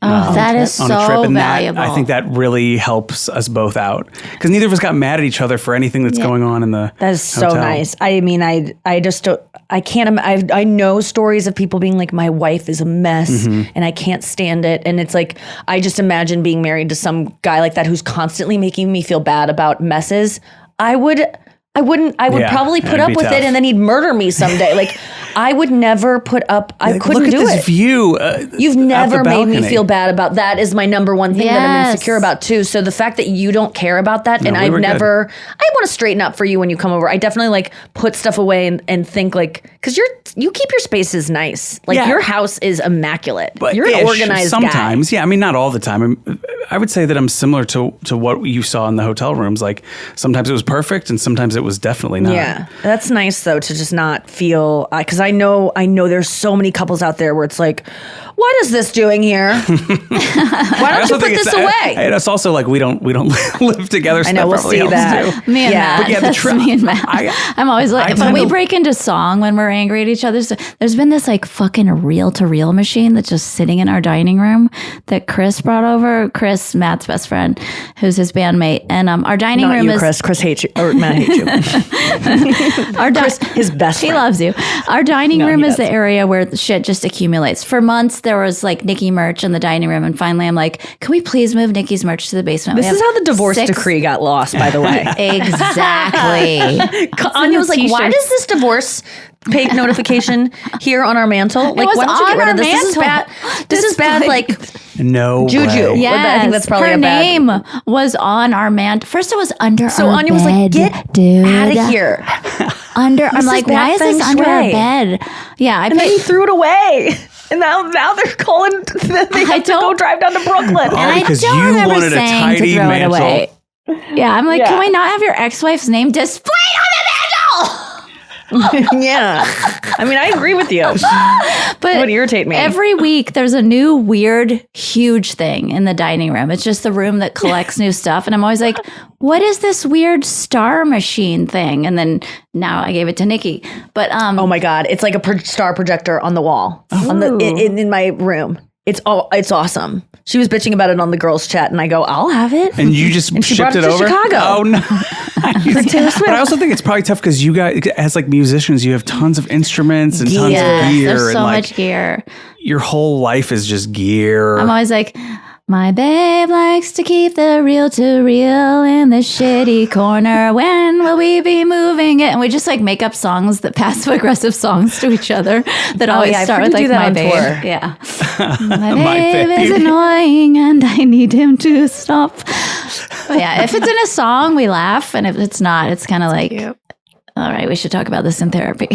That is on a trip, so and valuable. I think that really helps us both out because neither of us got mad at each other for anything that's going on in the That is so hotel. nice. I mean, I just don't, I can't, I know stories of people being like, my wife is a mess and I can't stand it. And it's like, I just imagine being married to some guy like that who's constantly making me feel bad about messes. I would Yeah, probably put that'd up be with tough. it and then he'd murder me someday. Like, I would never put up, I couldn't Look at do this it. view. You've out the never made me balcony. feel bad about that. Is my number one thing that I'm Yes. insecure about too. So the fact that you don't care about that, and we I've were good. never, I want to straighten up for you when you come over. I definitely like put stuff away and think like, because you keep your spaces nice. Like Yeah. your house is immaculate. But You're an ish, organized sometimes. guy. Yeah, I mean, not all the time. I would say that I'm similar to what you saw in the hotel rooms. Like sometimes it was perfect, and sometimes it was definitely not. Yeah, that's nice though to just not feel because I know there's so many couples out there where it's like, what is this doing here? Why don't you put this away? And it's also like we don't live together. So I know, that we'll probably see helps that. too. Me and Yeah. Matt. But yeah, the That's tr- me and Matt. I- I'm always like, I when tend we to- break into song when we're angry at each other. So there's been this like fucking reel-to-reel machine that's just sitting in our dining room that Chris brought over. Chris, Matt's best friend, who's his bandmate, and our dining Not room you, is Chris. Chris hates you, or Matt hates you. our Chris, his best He friend. loves you. Our dining No, room he is the doesn't. area where the shit just accumulates. For months, there was like Nikki merch in the dining room, and finally, I'm like, "Can we please move Nikki's merch to the basement?" This We is have how the divorce 6 decree got lost, by the way. Exactly. Anya was like, why t-shirts. does this divorce pay notification here on our mantle? Like, was why don't you on get rid our of this? This is bad. mantle. This is bad, like, No Juju. way. Yeah. I think that's probably her a bad- name was on our First, it was under so our Anya was like, bed, get dude. out of here. Under. I'm is like, bad why is this feng under our shui. bed? Yeah, I And then he paid. threw it away. And now they're calling, they have to go don't- drive down to Brooklyn. Oh, I because don't you remember wanted a saying to tidy throw mantle. it away. Yeah, I'm like, Yeah. can we not have your ex-wife's name displayed on the mantle? Yeah. I mean, I agree with you. But It would irritate me. Every week there's a new weird, huge thing in the dining room. It's just the room that collects new stuff. And I'm always like, what is this weird star machine thing? And then now I gave it to Nikki. But Oh my God. It's like a star projector on the wall on the in my room. It's awesome. She was bitching about it on the girls' chat, and I go, I'll have it. And you just And she shipped brought it it to over? Chicago. Oh, no. But I also think it's probably tough because you guys, as like musicians, you have tons of instruments and tons yes, of gear. there's and so like much gear. your whole life is just gear. I'm always like, my babe likes to keep the reel-to-reel in the shitty corner. When will we be moving it? And we just like make up songs that passive-aggressive songs to each other that always yeah, I've start heard with you like do that my on babe. tour. Yeah. My My babe is babe. annoying and I need him to stop. But yeah, if it's in a song, we laugh. And if it's not, it's kind of like, all right, we should talk about this in therapy.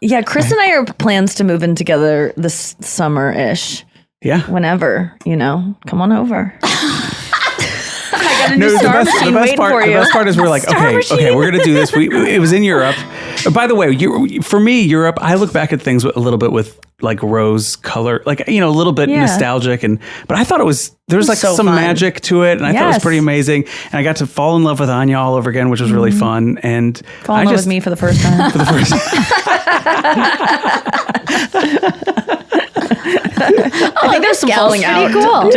Yeah, Chris and I are plans to move in together this summer-ish. yeah. Whenever, come on over. I got a new No, star machine waiting for the you. best part is we're like, okay, we're gonna do this. It was in Europe. By the way, for me, Europe, I look back at things a little bit with like rose color, like a little bit Yeah. nostalgic, but I thought there's like so some fun. magic to it, and I thought it was Yes. pretty amazing. And I got to fall in love with Anya all over again, which was really fun. And Fall in love with me for the first time. for the first. I think there's some falling out. cool.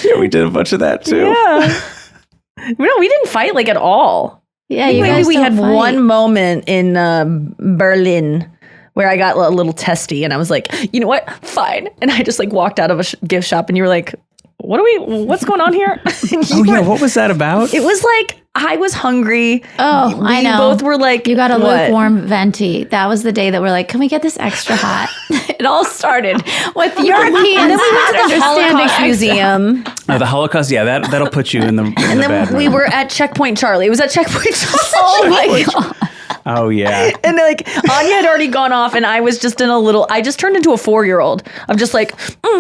Yeah, we did a bunch of that too. Yeah. No, we didn't fight like at all. Yeah, you Maybe guys we don't had fight. one moment in Berlin where I got a little testy and I was like, you know what? Fine. And I just like walked out of a gift shop and you were like, what's going on here? And you Oh yeah, were- what was that about? It was like, I was hungry. Oh, I We know. both were like, You got a what? lukewarm venti. That was the day that we're like, can we get this extra hot? It all started with Europeans And then we went to the not understanding Holocaust extra. Museum. The Holocaust. Yeah, that'll put you in the. And then we were at Checkpoint Charlie. It was at Checkpoint Charlie. Oh my God. Oh yeah. And like Anya had already gone off, and I was just I just turned into a 4-year-old. I'm just like,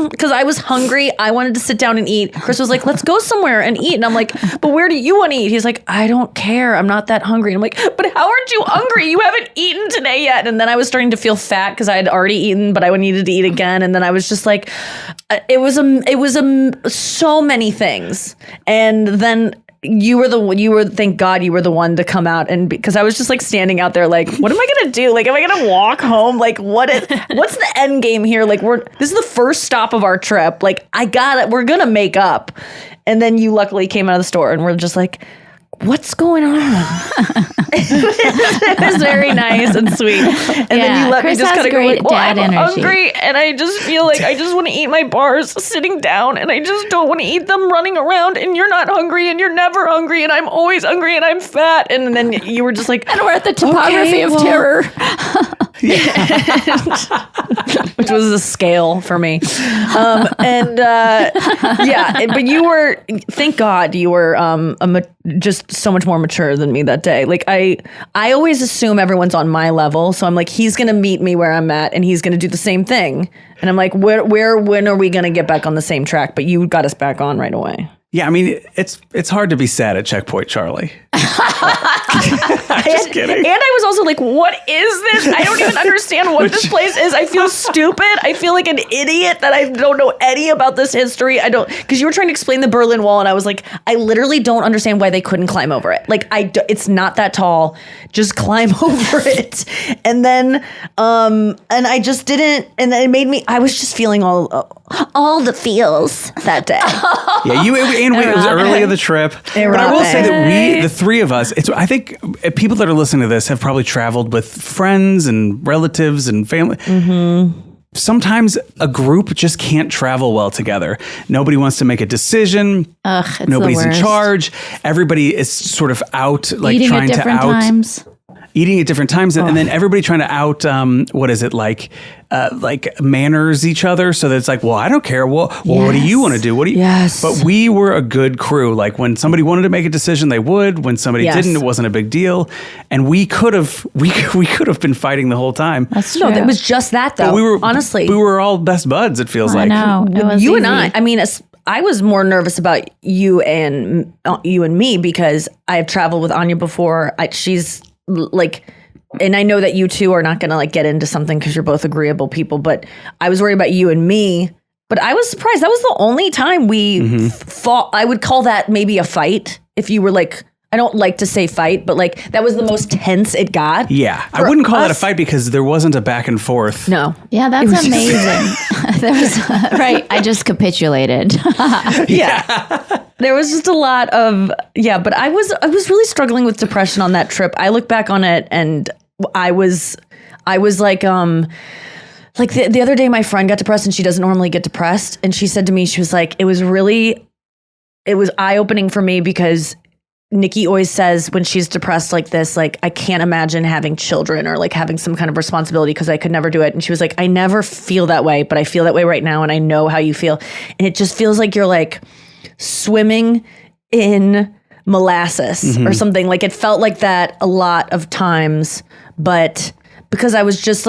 because I was hungry. I wanted to sit down and eat. Chris was like, let's go somewhere and eat. And I'm like, but where do you want to eat? He's like, I don't care. I'm not that hungry. And I'm like, but how aren't you hungry? You haven't eaten today yet. And then I was starting to feel fat because I had already eaten, but I needed to eat again. And then I was just like, it was so many things. And then thank God you were the one to come out, and because I was just like standing out there like, what am I gonna do? Like, am I gonna walk home? Like, what's the end game here? Like, this is the first stop of our trip. Like, we're gonna make up. And then you luckily came out of the store and we're just like, what's going on? It was very nice and sweet. And then you let Chris me just has kind of go great like, well, I'm dad energy. hungry and I just feel like I just want to eat my bars sitting down and I just don't want to eat them running around, and you're not hungry and you're never hungry and I'm always hungry and I'm fat. And then you were just like, And we're at the topography of terror. which was a scale for me. But you were, thank God you were just so much more mature than me that day. Like I always assume everyone's on my level. So I'm like, he's going to meet me where I'm at and he's going to do the same thing. And I'm like, when are we going to get back on the same track? But you got us back on right away. Yeah, I mean, it's hard to be sad at Checkpoint Charlie. Just kidding. And I was also like, what is this? I don't even understand what this place is. I feel stupid. I feel like an idiot that I don't know any about this history. Because you were trying to explain the Berlin Wall, and I was like, I literally don't understand why they couldn't climb over it. Like, it's not that tall. Just climb over it. And then, and I just didn't, and it made me, I was just feeling all the feels that day. Yeah, it was early in the trip. But I will say that the three of us, I think people that are listening to this have probably traveled with friends and relatives and family. Mm-hmm. Sometimes a group just can't travel well together. Nobody wants to make a decision. Nobody's in charge. Everybody is sort of out, like Eating trying at different to out. Times. Eating at different times, and then everybody trying to out, what is it, like manners each other, so that it's like, well, I don't care. Well, what do you want to do? What do you? Yes. But we were a good crew. Like when somebody wanted to make a decision, they would. When somebody didn't, it wasn't a big deal. And we could have been fighting the whole time. That's true. No, it was just that though. But honestly, we were all best buds. It feels I like. know. It was you easy. and I mean, I was more nervous about you and me because I have traveled with Anya before. She's like, and I know that you two are not going to like get into something because you're both agreeable people, but I was worried about you and me. But I was surprised. That was the only time we fought. I would call that maybe a fight. If you were like, I don't like to say fight, but like that was the most tense it got. Yeah, I wouldn't call that a fight because there wasn't a back and forth. No. Yeah, that's amazing. There was, right. I just capitulated. Yeah. There was just a lot of, but I was really struggling with depression on that trip. I look back on it and I was like the other day my friend got depressed and she doesn't normally get depressed. And she said to me, she was like, it was eye-opening for me because Nikki always says when she's depressed like this, like, I can't imagine having children or like having some kind of responsibility because I could never do it. And she was like, I never feel that way, but I feel that way right now. And I know how you feel. And it just feels like you're like swimming in molasses or something. Like it felt like that a lot of times, but because I was just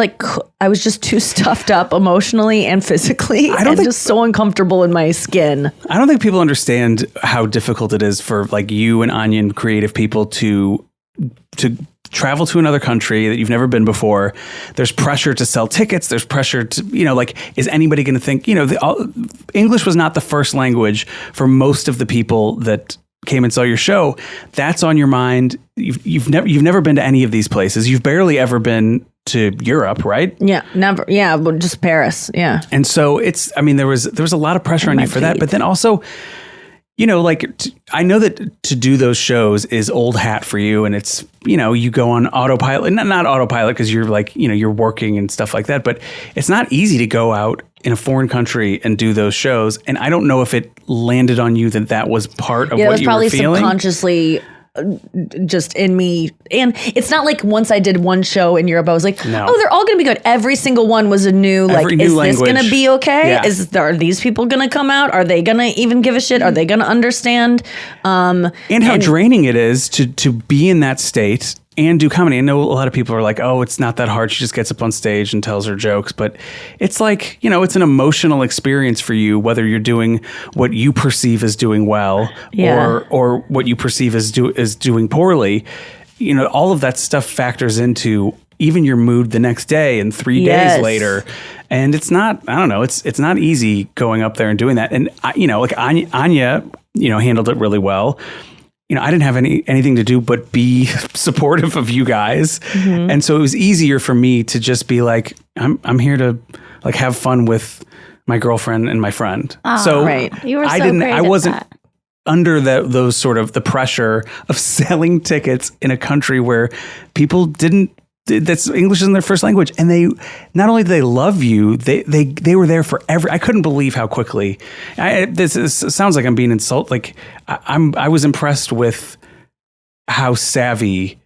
too stuffed up emotionally and physically just so uncomfortable in my skin. I don't think people understand how difficult it is for like you and Anya and creative people to travel to another country that you've never been before. There's pressure to sell tickets. There's pressure to, like, is anybody going to think, English was not the first language for most of the people that came and saw your show. That's on your mind. You've never been to any of these places. You've barely ever been to Europe, right? Yeah, never. Yeah, but just Paris. Yeah. And so there was a lot of pressure on you for that, but then also, I know that to do those shows is old hat for you, and it's, you go on autopilot, not autopilot because you're like, you're working and stuff like that, but it's not easy to go out in a foreign country and do those shows. And I don't know if it landed on you that was part of what you were feeling. Yeah, it was probably subconsciously just in me. And it's not like once I did one show in Europe, I was like, no. Oh, they're all going to be good. Every single one was a new, Every new is language. this going to be okay? Yeah. Are these people going to come out? Are they going to even give a shit? Are they going to understand? And how draining it is to be in that state and do comedy. I know a lot of people are like, oh, it's not that hard. She just gets up on stage and tells her jokes. But it's like, it's an emotional experience for you, whether you're doing what you perceive as doing well or what you perceive as doing poorly. All of that stuff factors into even your mood the next day and 3 days later. And it's not, I don't know, it's not easy going up there and doing that. And, like Anya, handled it really well. I didn't have anything to do but be supportive of you guys. And so it was easier for me to just be like, I'm here to like have fun with my girlfriend and my friend. So right. You were so I wasn't under those sort of the pressure of selling tickets in a country where people that's English isn't their first language. And they, not only do they love you, they were there for I couldn't believe how quickly. This sounds like I'm being insulted. Like I was impressed with how savvy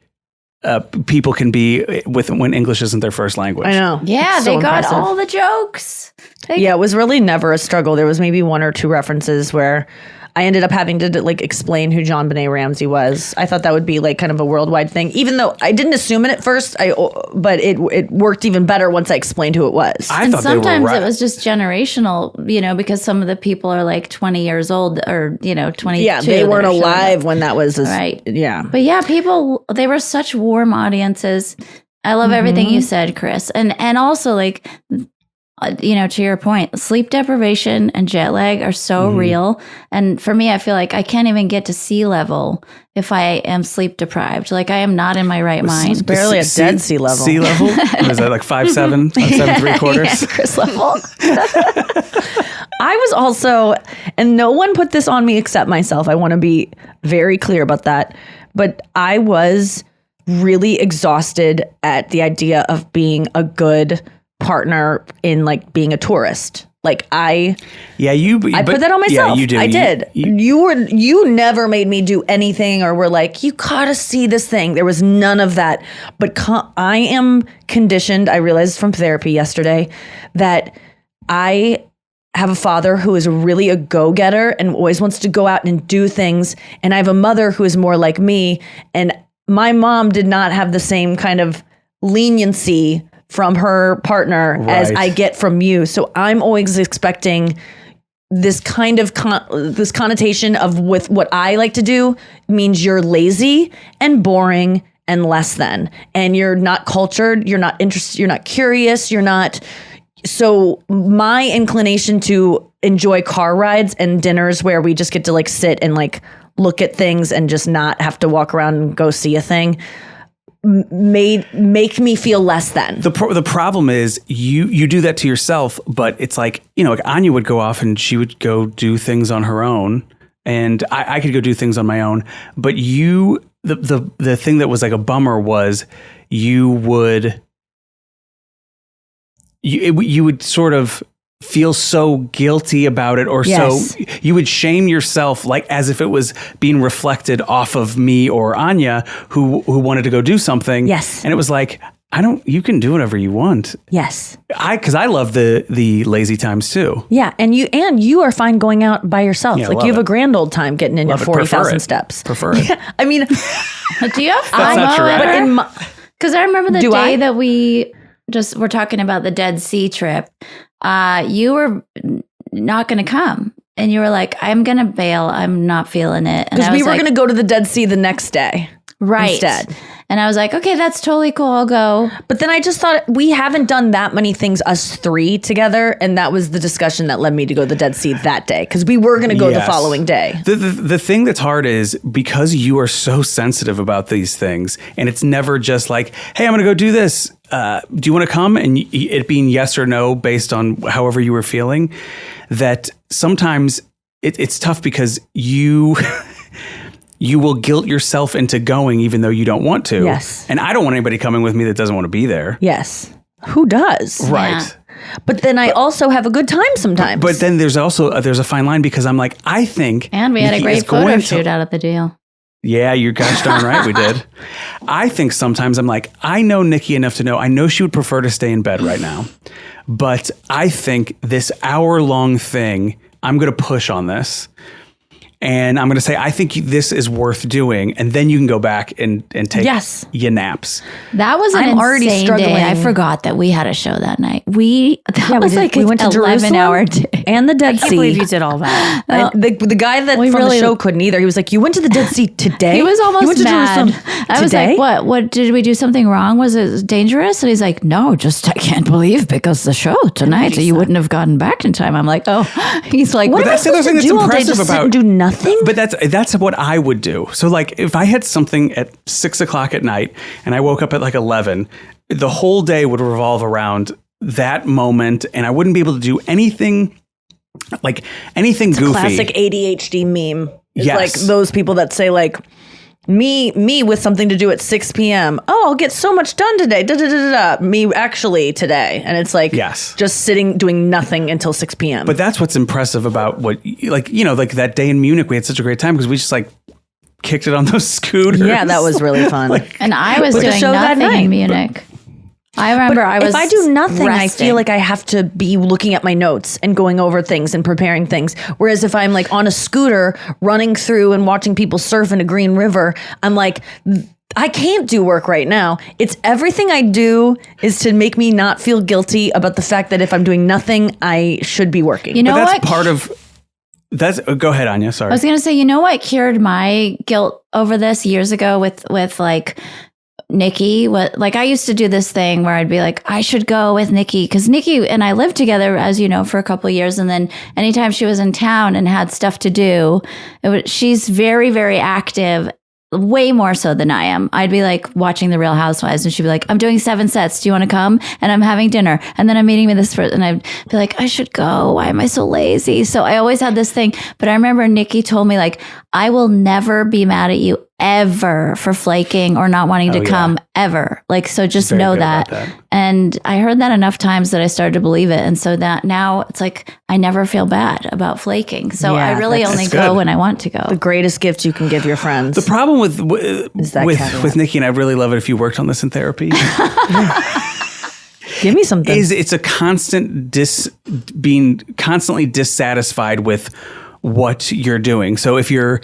people can be when English isn't their first language. I know. Yeah, It's they so got impressive. all the jokes. Yeah, it was really never a struggle. There was maybe one or two references where I ended up having to like explain who John Benet Ramsey was. I thought that would be like kind of a worldwide thing, even though I didn't assume it at first. But it worked even better once I explained who it was. I And thought they were sometimes right. it was just generational, because some of the people are like 20 years old or, 22. Yeah, they that weren't are showing up. alive when that was Right. Yeah. But yeah, people, they were such warm audiences. I love everything you said, Chris. And also like, to your point, sleep deprivation and jet lag are so real. And for me, I feel like I can't even get to sea level if I am sleep deprived. Like I am not in my right mind. barely at dead sea level. Sea level? What is that, like 5'7", 5'7" 3/4"? Chris level. I was also, and no one put this on me except myself. I want to be very clear about that. But I was really exhausted at the idea of being a good partner in like being a tourist. Like I put put that on myself. Yeah, you do. I did. You never made me do anything or were like, you gotta see this thing. There was none of that. But I am conditioned. I realized from therapy yesterday that I have a father who is really a go-getter and always wants to go out and do things. And I have a mother who is more like me. And my mom did not have the same kind of leniency from her partner as I get from you. So I'm always expecting this kind of this connotation of with what I like to do means you're lazy and boring and less than, and you're not cultured, you're not interested, you're not curious, you're not. So my inclination to enjoy car rides and dinners where we just get to like sit and like look at things and just not have to walk around and go see a thing make me feel less than. The problem is you do that to yourself, but it's like, like Anya would go off and she would go do things on her own, and I could go do things on my own. But the thing that was like a bummer was you would sort of feel so guilty about it, or Yes. so you would shame yourself, like as if it was being reflected off of me or Anya who wanted to go do something. Yes. And it was like, you can do whatever you want. Yes. Because I love the lazy times too. Yeah, and you are fine going out by yourself. Yeah, like love you have it. a grand old time getting in Love your it. Prefer 40,000 it. steps. Prefer it. I mean, Do you have That's not true. but in my, Because I remember the Do day I? that we just were talking about the Dead Sea trip. You were not going to come. And you were like, I'm going to bail. I'm not feeling it. And because I we was were like, going to go to the Dead Sea the next day. right. instead. And I was like, okay, that's totally cool. I'll go. But then I just thought we haven't done that many things, us three together. And that was the discussion that led me to go to the Dead Sea that day. Because we were going to go the Yes. following day. The thing that's hard is because you are so sensitive about these things, and it's never just like, hey, I'm going to go do this. Do you want to come? And it being yes or no based on however you were feeling, that sometimes it's tough because you will guilt yourself into going even though you don't want to. Yes. And I don't want anybody coming with me that doesn't want to be there. Yes. Who does? Right. Yeah. But then I also have a good time sometimes. But then there's also there's a fine line because I'm like, I think And we had a Nikki great is going photo to- shoot out at the deal. Yeah, you're gosh darn right we did. I think sometimes I'm like, I know Nikki enough to know, I know she would prefer to stay in bed right now. But I think this hour-long thing, I'm going to push on this. And I'm going to say, I think this is worth doing. And then you can go back and take Yes. your naps. That was an I'm already insane struggling. day. I forgot that we had a show that night. That was like we went to 11-hour Jerusalem day. and the Dead I can't Sea. believe you did all that. And the guy that We from really- the show couldn't either. He was like, "You went to the Dead Sea today." He was You almost went to mad. Jerusalem I was today? like, "What did we do something wrong? Was it dangerous?" And he's like, "No, just I can't believe because the show tonight, you wouldn't have gotten back in time." I'm like, "Oh," he's like, What But am I that's the other supposed thing to that's do all day? impressive Just sit about- and do nothing. nothing? But that's what I would do. So like if I had something at 6 o'clock at night and I woke up at like 11, the whole day would revolve around that moment, and I wouldn't be able to do anything goofy. Classic ADHD meme. It's Yes. like those people that say like, me with something to do at 6 p.m. Oh, I'll get so much done today. Da, da, da, da, da. Me actually today. And it's like Yes. just sitting doing nothing until 6 p.m. But that's what's impressive about what, like that day in Munich, we had such a great time because we just like kicked it on those scooters. yeah, that was really fun. And I was With the doing show that nothing night. in Munich. I remember I was if I do nothing, I resting. feel like I have to be looking at my notes and going over things and preparing things. Whereas if I'm like on a scooter running through and watching people surf in a green river, I'm like, I can't do work right now. It's everything I do is to make me not feel guilty about the fact that if I'm doing nothing, I should be working. You know But that's what? part of that's. Go ahead, Anya. Sorry. I was going to say, you know what cured my guilt over this years ago with like Nikki? What, like I used to do this thing where I'd be like, I should go with Nikki because Nikki and I lived together, as you know, for a couple of years. And then anytime she was in town and had stuff to do, she's very, very active. Way more so than I am. I'd be like watching The Real Housewives and she'd be like, I'm doing 7 sets. Do you want to come? And I'm having dinner. And then I'm meeting with this person. And I'd be like, I should go. Why am I so lazy? So I always had this thing. But I remember Nikki told me like, I will never be mad at you ever for flaking or not wanting to yeah. come ever. Like, so just Very know good about that. that. And I heard that enough times that I started to believe it. And so that now it's like, I never feel bad about flaking. So Yeah, I really that's only good. go when I want to go. the greatest gift you can give your friends. The problem with that caveat. with Nikki, and I really love it if you worked on this in therapy, Give me something. is it's a constant being constantly dissatisfied with what you're doing. So if you're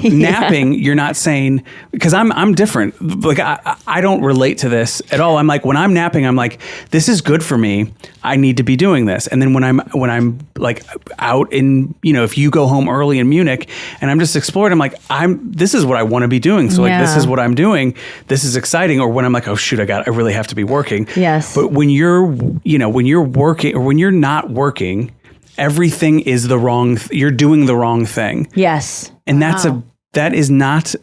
napping, you're not saying, because I'm different. Like I don't relate to this at all. I'm like, when I'm napping, I'm like, this is good for me. I need to be doing this. And then when I'm like out in, if you go home early in Munich and I'm just exploring, I'm like, this is what I want to be doing. So like, this Yeah. is what I'm doing. This is exciting. Or when I'm like, oh shoot, I really have to be working. Yes. But when you're working or when you're not working, everything is you're doing the wrong thing. yes. And that is not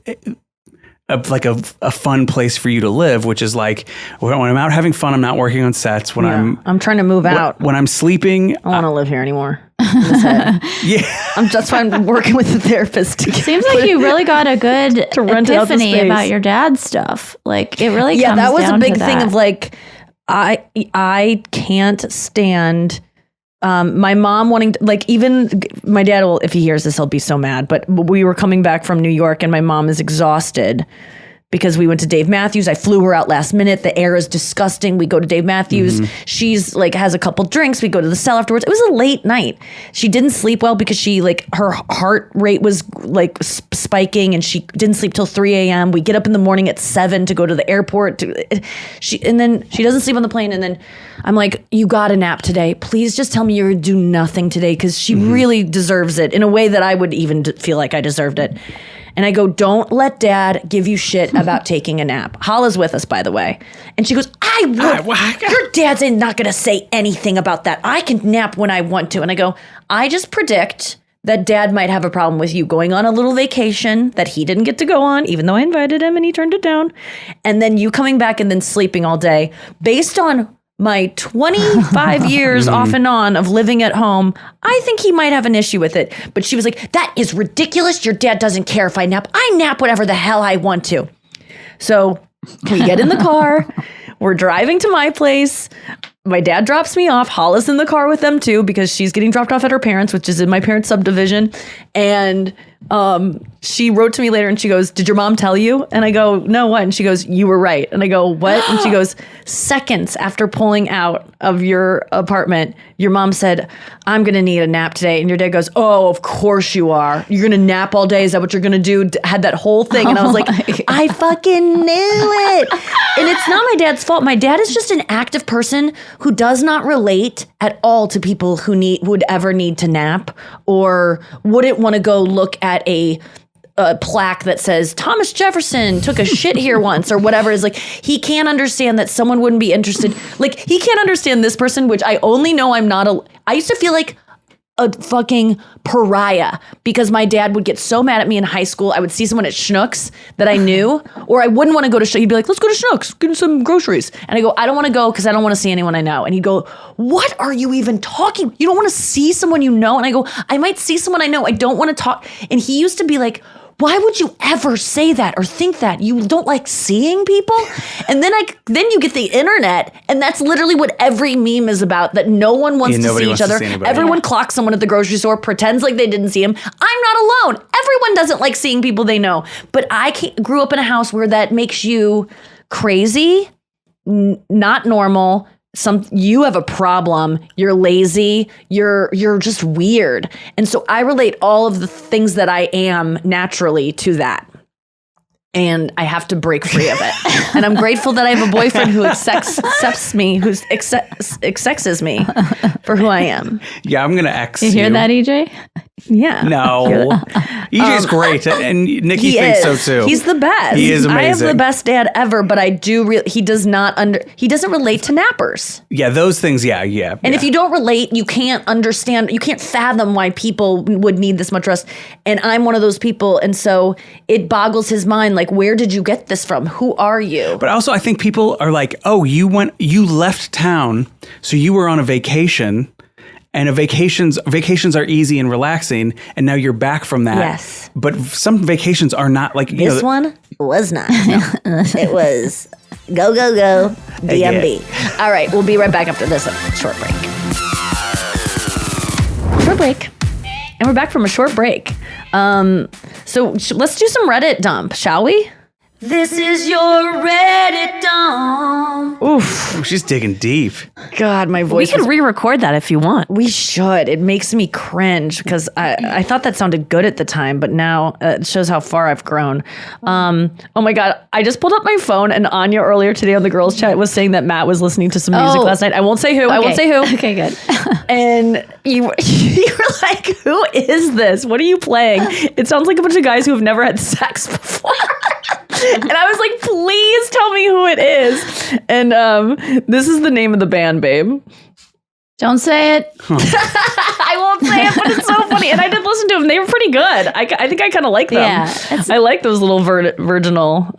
a fun place for you to live, which is like when I'm out having fun, I'm not working on sets. When I'm trying to move out. when I'm sleeping, I don't want to live here anymore. In this head. yeah. That's why I'm working with the therapist. To Seems like you really got a good To rent out the epiphany space. about your dad's stuff. Like it really yeah, comes that was a down big to thing that. of like, I can't stand my mom wanting to, like, even my dad will, if he hears this, he'll be so mad. But we were coming back from New York and my mom is exhausted because we went to Dave Matthews. I flew her out last minute. The air is disgusting. We go to Dave Matthews. She's like, has a couple drinks. We go to the cell afterwards. It was a late night. She didn't sleep well because she like, her heart rate was like spiking and she didn't sleep till 3 a.m. We get up in the morning at 7 to go to the airport. And then she doesn't sleep on the plane. And then I'm like, you got a nap today. Please just tell me you're going to do nothing today because she really deserves it in a way that I would even feel like I deserved it. And I go, don't let dad give you shit about taking a nap. Hala's with us, by the way. And she goes, I would. Your dad's not going to say anything about that. I can nap when I want to. And I go, I just predict that dad might have a problem with you going on a little vacation that he didn't get to go on, even though I invited him and he turned it down. And then you coming back and then sleeping all day based on my 25 years off and on of living at home, I think he might have an issue with it. But she was like, that is ridiculous. Your dad doesn't care if I nap. I nap whatever the hell I want to. So we get in the car. We're driving to my place. My dad drops me off. Hala's in the car with them too because she's getting dropped off at her parents', which is in my parents' subdivision. And she wrote to me later and she goes, did your mom tell you? And I go, no, what? And she goes, you were right. And I go, what? And she goes, seconds after pulling out of your apartment, your mom said, I'm going to need a nap today. And your dad goes, oh, of course you are. You're going to nap all day. Is that what you're going to do? Had that whole thing. And I was like, I fucking knew it. And it's not my dad's fault. My dad is just an active person who does not relate at all to people who would ever need to nap or wouldn't want to go look at a plaque that says Thomas Jefferson took a shit here once or whatever. Is like, he can't understand that someone wouldn't be interested. Like, he can't understand this person, which I only know I'm not I used to feel like a fucking pariah because my dad would get so mad at me in high school. I would see someone at Schnucks that I knew, or I wouldn't want to go to Schnucks. He'd be like, let's go to Schnucks, get some groceries. And I go, I don't want to go because I don't want to see anyone I know. And he'd go, what are you even talking? You don't want to see someone you know? And I go, I might see someone I know. I don't want to talk. And he used to be like, why would you ever say that or think that? You don't like seeing people? And then you get the internet, and that's literally what every meme is about, that no one wants to see each other. Everyone clocks someone at the grocery store, pretends like they didn't see him. I'm not alone. Everyone doesn't like seeing people they know. But I grew up in a house where that makes you crazy, not normal. You have a problem, you're lazy, you're just weird. And so I relate all of the things that I am naturally to that. And I have to break free of it. And I'm grateful that I have a boyfriend who accepts me, who accepts me for who I am. Yeah, I'm going to X You hear that, EJ? Yeah. No. EJ's great. And Nikki thinks so too. He's the best. He is amazing. I have the best dad ever, but I do he doesn't relate to nappers. Yeah, those things, yeah. And if you don't relate, you can't understand, you can't fathom why people would need this much rest. And I'm one of those people. And so it boggles his mind, like, where did you get this from? Who are you? But also I think people are like, oh, you left town, so you were on a vacation. And vacations are easy and relaxing, and now you're back from that. Yes. But some vacations are not like this one was not. It was go DMB. All right, we'll be right back after this short break. Short break, and we're back from a short break. So let's do some Reddit dump, shall we? This is your Reddit dump. Oof. Oh, she's digging deep. God, my voice. We can re-record that if you want. We should. It makes me cringe because I thought that sounded good at the time, but now it shows how far I've grown. Oh my God. I just pulled up my phone, and Anya earlier today on the girls chat was saying that Matt was listening to some music last night. I won't say who. Okay. Okay, good. And you were like, who is this? What are you playing? It sounds like a bunch of guys who have never had sex before. And I was like, please tell me who it is. And this is the name of the band, babe. Don't say it. I won't say it, but it's so funny. And I did listen to them. They were pretty good. I think I kind of like them. Yeah, I like those little virginal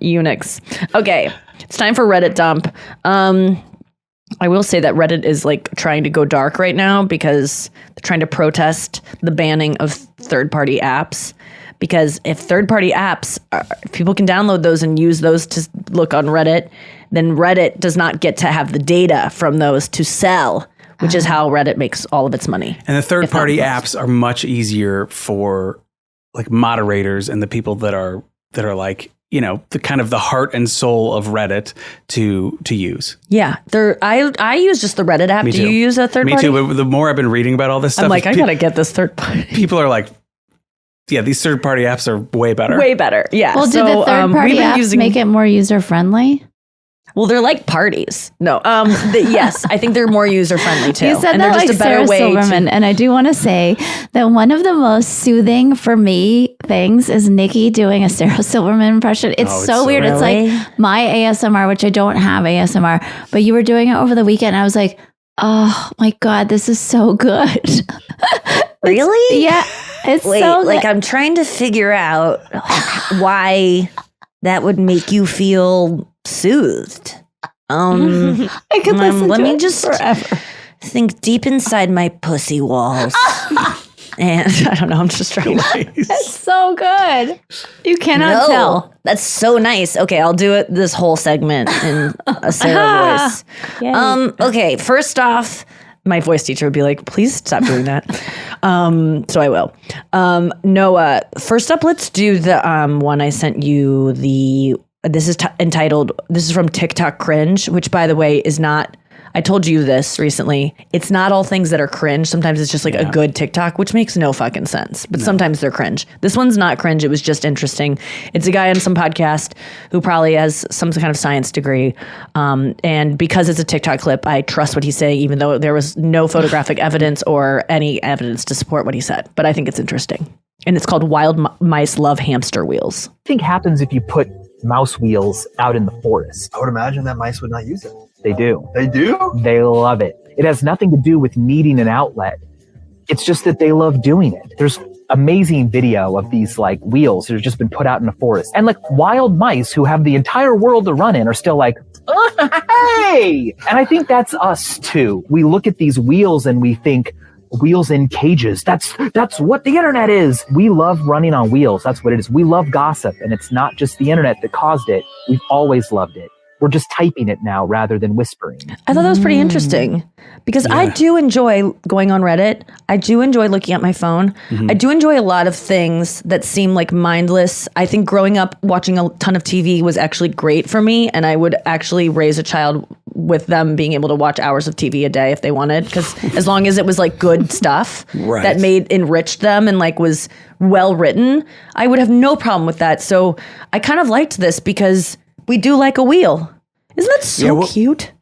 eunuchs. Okay, it's time for Reddit dump. I will say that Reddit is like trying to go dark right now because they're trying to protest the banning of third-party apps. Because if third-party apps, if people can download those and use those to look on Reddit, then Reddit does not get to have the data from those to sell, which is how Reddit makes all of its money. And the third-party apps are much easier for like moderators and the people that are like, you know, the kind of the heart and soul of Reddit to use. Yeah, I use just the Reddit app. Me Do too. you use a third party? Me too. But the more I've been reading about all this stuff, I'm like, I gotta get this third party. People are like, yeah, these third-party apps are way better. Way better, yeah. Well, do the third-party apps make it more user-friendly? Well, they're like parties. No, yes, I think they're more user-friendly too. You said and that they're like just a better Sarah way Silverman, and I do want to say that one of the most soothing for me things is Nikki doing a Sarah Silverman impression. It's so weird. Really? It's like my ASMR, which I don't have ASMR, but you were doing it over the weekend. And I was like, oh my God, this is so good. Really? Yeah. It's Wait, so like I'm trying to figure out why that would make you feel soothed. I could listen let to me it just forever. think deep inside my pussy walls. And I don't know, I'm just trying to. It's so good. You cannot tell. That's so nice. Okay, I'll do it this whole segment in a Sarah voice. Yay. Okay, first off, my voice teacher would be like, please stop doing that. So I will. Noah, first up, let's do the one I sent you. This is entitled, this is from TikTok Cringe, which by the way is not, I told you this recently. It's not all things that are cringe. Sometimes it's just like a good TikTok, which makes no fucking sense. But sometimes they're cringe. This one's not cringe. It was just interesting. It's a guy on some podcast who probably has some kind of science degree. And because it's a TikTok clip, I trust what he's saying, even though there was no photographic evidence or any evidence to support what he said. But I think it's interesting. And it's called Wild Mice Love Hamster Wheels. What do you think happens if you put mouse wheels out in the forest? I would imagine that mice would not use it. They do. They do? They love it. It has nothing to do with needing an outlet. It's just that they love doing it. There's amazing video of these like wheels that have just been put out in the forest. And like wild mice who have the entire world to run in are still like, oh, hey! And I think that's us too. We look at these wheels and we think, wheels in cages. That's what the internet is. We love running on wheels. That's what it is. We love gossip, and it's not just the internet that caused it. We've always loved it. We're just typing it now rather than whispering. I thought that was pretty interesting because I do enjoy going on Reddit. I do enjoy looking at my phone. I do enjoy a lot of things that seem like mindless. I think growing up watching a ton of TV was actually great for me, and I would actually raise a child with them being able to watch hours of TV a day if they wanted, because as long as it was like good stuff that enriched them and like was well written, I would have no problem with that. So I kind of liked this because we do like a wheel. Isn't that so cute?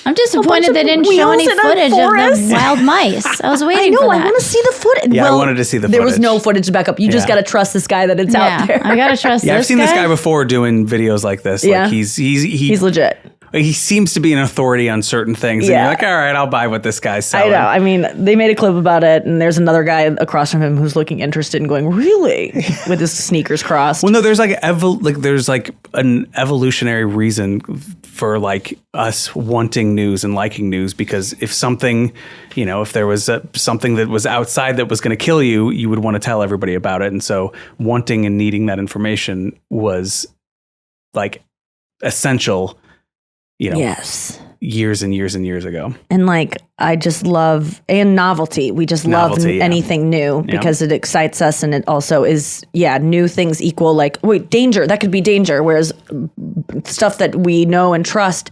I'm disappointed they didn't show any footage of the wild mice. I was waiting for that. I want to see the footage. Yeah, I wanted to see the footage. There was no footage to back up. You just got to trust this guy that it's out there. I got to trust this guy. I've seen this guy before doing videos like this. Yeah. Like he's legit. He seems to be an authority on certain things. And you're like, all right, I'll buy what this guy's selling. I know. I mean, they made a clip about it, and there's another guy across from him who's looking interested and going, really? With his sneakers crossed. Well, no, there's there's an evolutionary reason for like us wanting news and liking news, because if something, if there was something that was outside that was going to kill you, you would want to tell everybody about it. And so wanting and needing that information was like essential, yes, years and years and years ago. And like, I just love, and novelty. We just love anything new because it excites us. And it also is, new things equal like, wait, danger, that could be danger. Whereas stuff that we know and trust,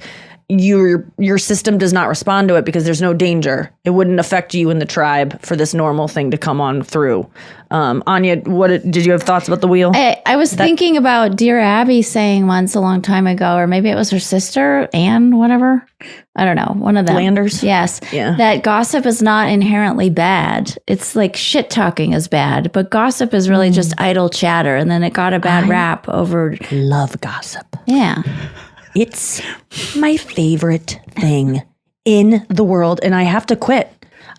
your system does not respond to it because there's no danger. It wouldn't affect you in the tribe for this normal thing to come on through. Anya, did you have thoughts about the wheel? I was thinking about Dear Abby saying once a long time ago, or maybe it was her sister, Anne, whatever. I don't know. One of them. Landers? Yes. Yeah. That gossip is not inherently bad. It's like shit talking is bad, but gossip is really just idle chatter. And then it got a bad rap over. Love gossip. Yeah. It's my favorite thing in the world, and I have to quit.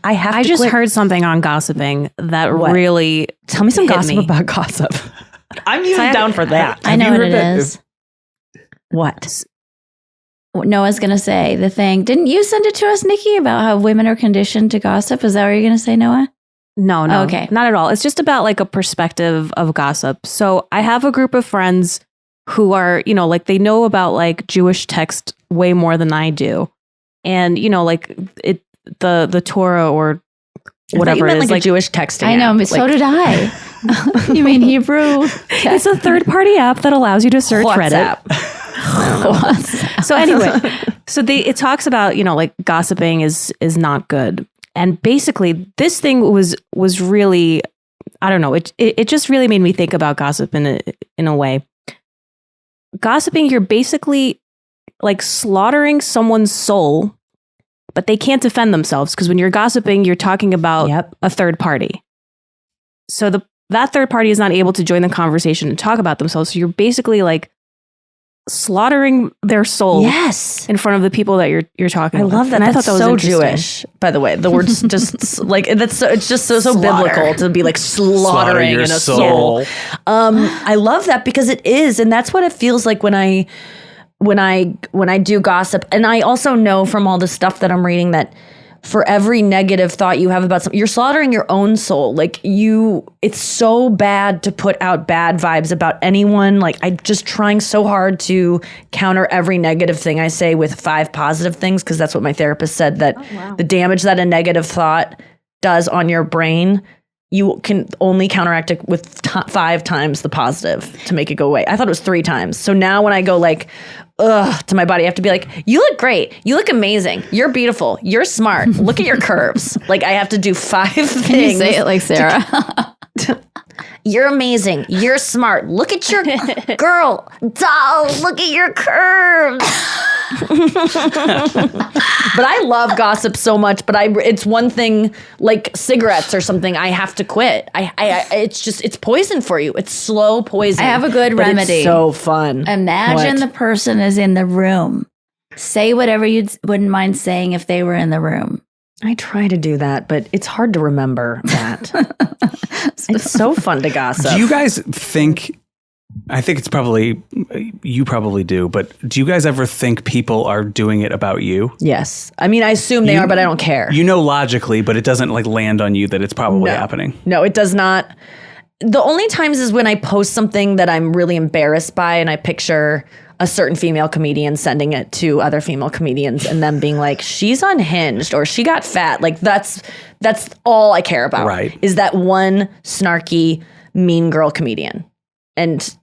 I just heard something on gossiping that really tell me some hit gossip me. about gossip. I'm even down for that. I know what it is. What? Noah's going to say the thing. Didn't you send it to us, Nikki, about how women are conditioned to gossip? Is that what you're going to say, Noah? No, okay, not at all. It's just about like a perspective of gossip. So I have a group of friends who are, like they know about like Jewish text way more than I do. And, like the Torah or whatever it is. Like a Jewish texting I know, but so did I. You mean Hebrew? It's a third-party app that allows you to search Reddit. So anyway, it talks about, like gossiping is not good. And basically this thing was really, I don't know, it just really made me think about gossip in a way. Gossiping, you're basically like slaughtering someone's soul, but they can't defend themselves because when you're gossiping, you're talking about a third party. So that third party is not able to join the conversation and talk about themselves. So you're basically like slaughtering their soul in front of the people that you're talking about. I love that. And I thought that was so interesting. Jewish, by the way. The word's just like, it's just so biblical to be like slaughtering in a soul. I love that because it is. And that's what it feels like when I do gossip. And I also know from all the stuff that I'm reading that for every negative thought you have about something, you're slaughtering your own soul. Like it's so bad to put out bad vibes about anyone. Like I'm just trying so hard to counter every negative thing I say with 5 positive things. Cause that's what my therapist said, that the damage that a negative thought does on your brain, you can only counteract it with 5 times the positive to make it go away. I thought it was 3 times. So now when I go like, to my body, I have to be like, you look great. You look amazing. You're beautiful. You're smart. Look at your curves. Like I have to do 5 things. Can you say it like Sarah? You're amazing. You're smart. Look at your girl. Doll, look at your curves. But I love gossip so much, but it's one thing like cigarettes or something I have to quit. It's poison for you. It's slow poison. I have a good remedy. It's so fun. Imagine the person is in the room. Say whatever you wouldn't mind saying if they were in the room. I try to do that, but it's hard to remember that. It's so fun to gossip. Do you guys think, I think it's probably, you probably do, but do you guys ever think people are doing it about you? Yes. I mean, I assume they are, but I don't care. You know logically, but it doesn't like land on you that it's probably happening. No, it does not. The only times is when I post something that I'm really embarrassed by and I picture a certain female comedian sending it to other female comedians and them being like, she's unhinged or she got fat. Like that's all I care about. Right. Is that one snarky mean girl comedian. And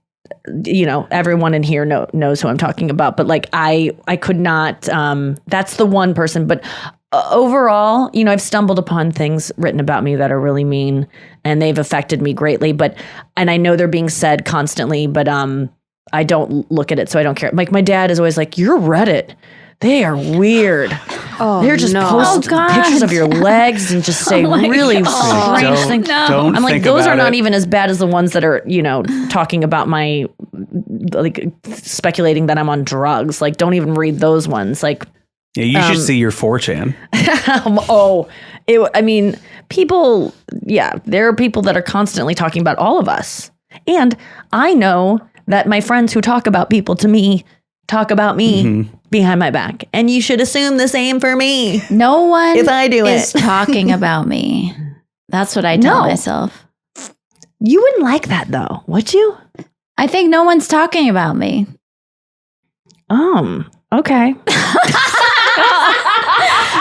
you know, everyone in here knows who I'm talking about, but like I could not, that's the one person, but overall, you know, I've stumbled upon things written about me that are really mean and they've affected me greatly, and I know they're being said constantly, but I don't look at it, so I don't care. Like my dad is always like, "You're Reddit. They are weird. They're just post pictures of your legs and just say really strange things." Don't I'm like, think those about are not it. even as bad as the ones that are, you know, talking about my, like speculating that I'm on drugs. Like, don't even read those ones. Like, Yeah, you should see your 4chan. I mean, people, yeah, there are people that are constantly talking about all of us. And I know that my friends who talk about people to me talk about me behind my back. And you should assume the same for me. No one If I do is it. talking about me. That's what I tell myself. You wouldn't like that though, would you? I think no one's talking about me. Okay.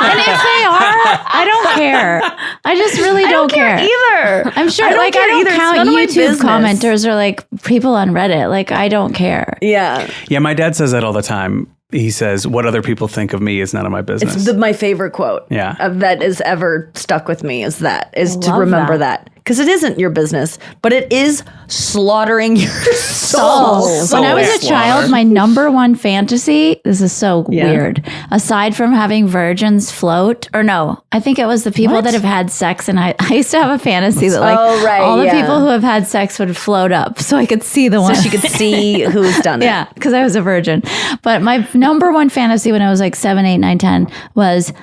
And if they are, I don't care. I just really don't care either. I'm sure, I don't like, care I don't either. It's count none of my YouTube business. commenters or like people on Reddit. Like, I don't care. Yeah. Yeah, my dad says that all the time. He says, "What other people think of me is none of my business." It's my favorite quote. Yeah. That is ever stuck with me is to Love remember that. that. Because it isn't your business, but it is slaughtering your soul. When I was a child, my number one fantasy, this is so weird, aside from having virgins float, or no, I think it was the people that have had sex. And I used to have a fantasy that like all the people who have had sex would float up so I could see the one. So she could see who's done it. Yeah, because I was a virgin. But my number one fantasy when I was like 7, 8, 9, 10 was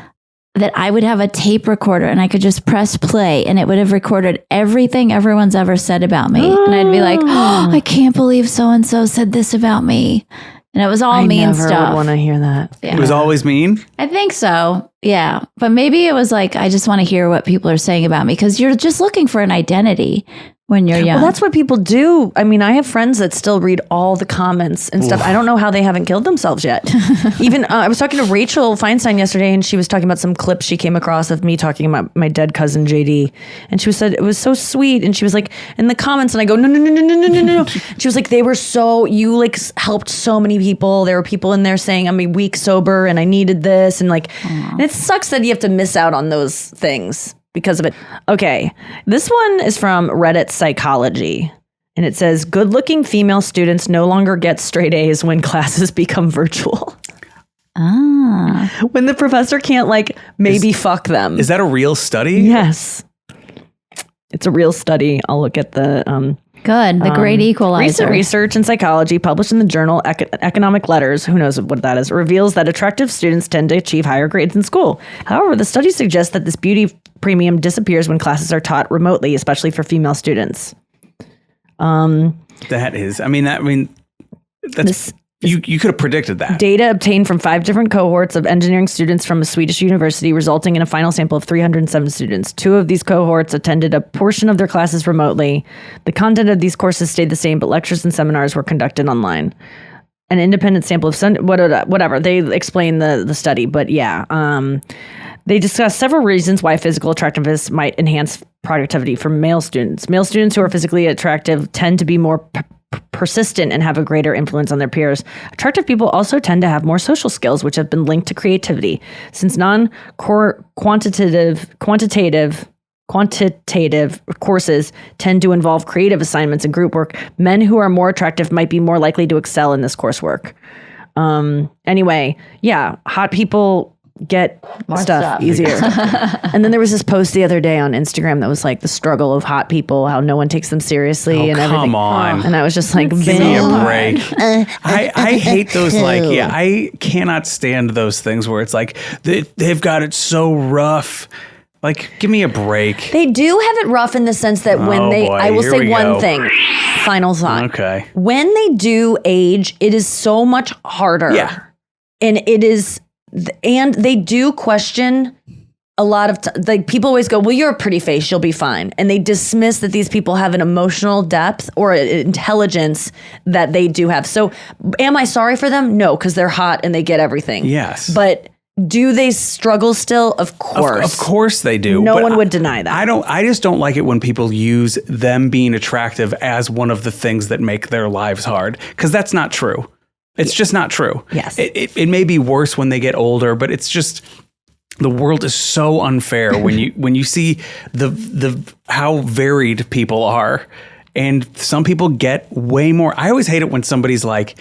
that I would have a tape recorder and I could just press play and it would have recorded everything everyone's ever said about me. And I'd be like, oh, I can't believe so-and-so said this about me. And it was all mean stuff. I never want to hear that. It was always mean. I think so. Yeah. But maybe it was like, I just want to hear what people are saying about me because you're just looking for an identity when you're young. Well, that's what people do. I mean, I have friends that still read all the comments and stuff. I don't know how they haven't killed themselves yet. Even I was talking to Rachel Feinstein yesterday, and she was talking about some clips she came across of me talking about my dead cousin JD, and she said it was so sweet. And she was like in the comments, and I go no. She was like, they were so, you like helped so many people. There were people in there saying I'm a week sober and I needed this, and like, and it sucks that you have to miss out on those things because of it. Okay, this one is from Reddit Psychology, and it says, good-looking female students no longer get straight A's when classes become virtual. When the professor can't like maybe fuck them. Is that a real study? Yes. It's a real study. I'll look at the good. The great equalizer. Recent research in psychology published in the journal Economic Letters, who knows what that is, reveals that attractive students tend to achieve higher grades in school. However, the study suggests that this beauty premium disappears when classes are taught remotely, especially for female students. That is. That's you could have predicted that. Data obtained from 5 different cohorts of engineering students from a Swedish university, resulting in a final sample of 307 students. 2 of these cohorts attended a portion of their classes remotely. The content of these courses stayed the same, but lectures and seminars were conducted online. An independent sample of whatever. They explain the study, but yeah. They discuss several reasons why physical attractiveness might enhance productivity for male students. Male students who are physically attractive tend to be more persistent and have a greater influence on their peers. Attractive people also tend to have more social skills, which have been linked to creativity. Since quantitative courses tend to involve creative assignments and group work, men who are more attractive might be more likely to excel in this coursework. Anyway, yeah, hot people get More stuff stuff. easier. And then there was this post the other day on Instagram that was like the struggle of hot people, how no one takes them seriously and everything. Come on. And I was just like, Give me a break. Uh, I hate those I cannot stand those things where it's like they've got it so rough. Like, give me a break. They do have it rough in the sense that when I will say one thing, final thought. Okay. When they do age, it is so much harder. Yeah. And it is, and they do question a lot of, like people always go, well, you're a pretty face, you'll be fine. And they dismiss that these people have an emotional depth or intelligence that they do have. So am I sorry for them? No, because they're hot and they get everything. Yes. But do they struggle still? Of course. Of course they do. No but one would deny that. I just don't like it when people use them being attractive as one of the things that make their lives hard. Because that's not true. It's just not true. Yes. It may be worse when they get older, but it's just the world is so unfair when you see the how varied people are. And some people get way more. I always hate it when somebody's like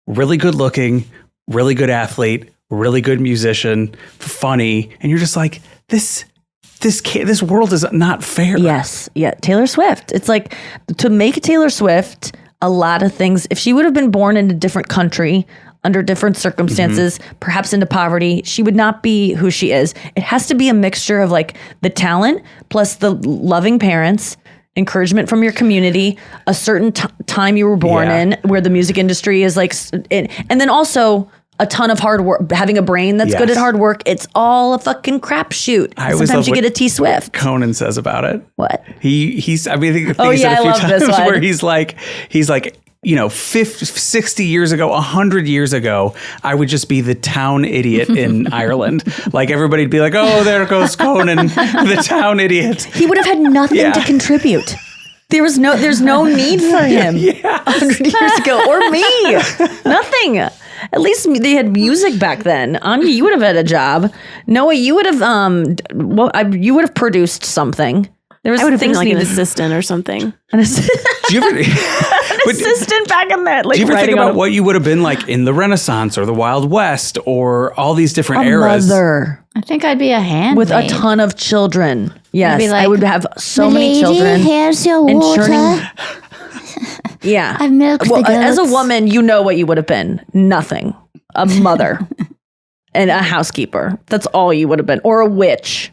really good looking, really good athlete, really good musician, funny, and you're just like, this world is not fair. Yes. Yeah. Taylor Swift. It's like to make Taylor Swift a lot of things. If she would have been born in a different country under different circumstances, perhaps into poverty, she would not be who she is. It has to be a mixture of like the talent plus the loving parents, encouragement from your community, a certain time you were born in where the music industry is like, and then also a ton of hard work, having a brain that's good at hard work. It's all a fucking crapshoot. Sometimes you get a T Swift. Conan says about it. What? He's I mean, I think Oh, he yeah, said a I few love times this one. where he's like, you know, 50, 60 years ago, 100 years ago, I would just be the town idiot in Ireland. Like everybody'd be like, oh, there goes Conan, the town idiot. He would have had nothing to contribute. There's no need for him 100 years ago, or me. Nothing. At least they had music back then. Anya, you would have had a job. Noah, you would have you would have produced something. There was I would have been things like an needed. assistant or something. Do you ever, Assistant back in that. Like, do you ever think writing about on what you would have been like in the Renaissance or the Wild West or all these different a eras? mother I think I'd be a handmaid. with a ton of children. Yes, I'd be like, I would have so many Lady, children. here's your and water. churning. Yeah, I've milked the as a goats. woman, you know what you would have been. Nothing. A mother and a housekeeper. That's all you would have been, or a witch.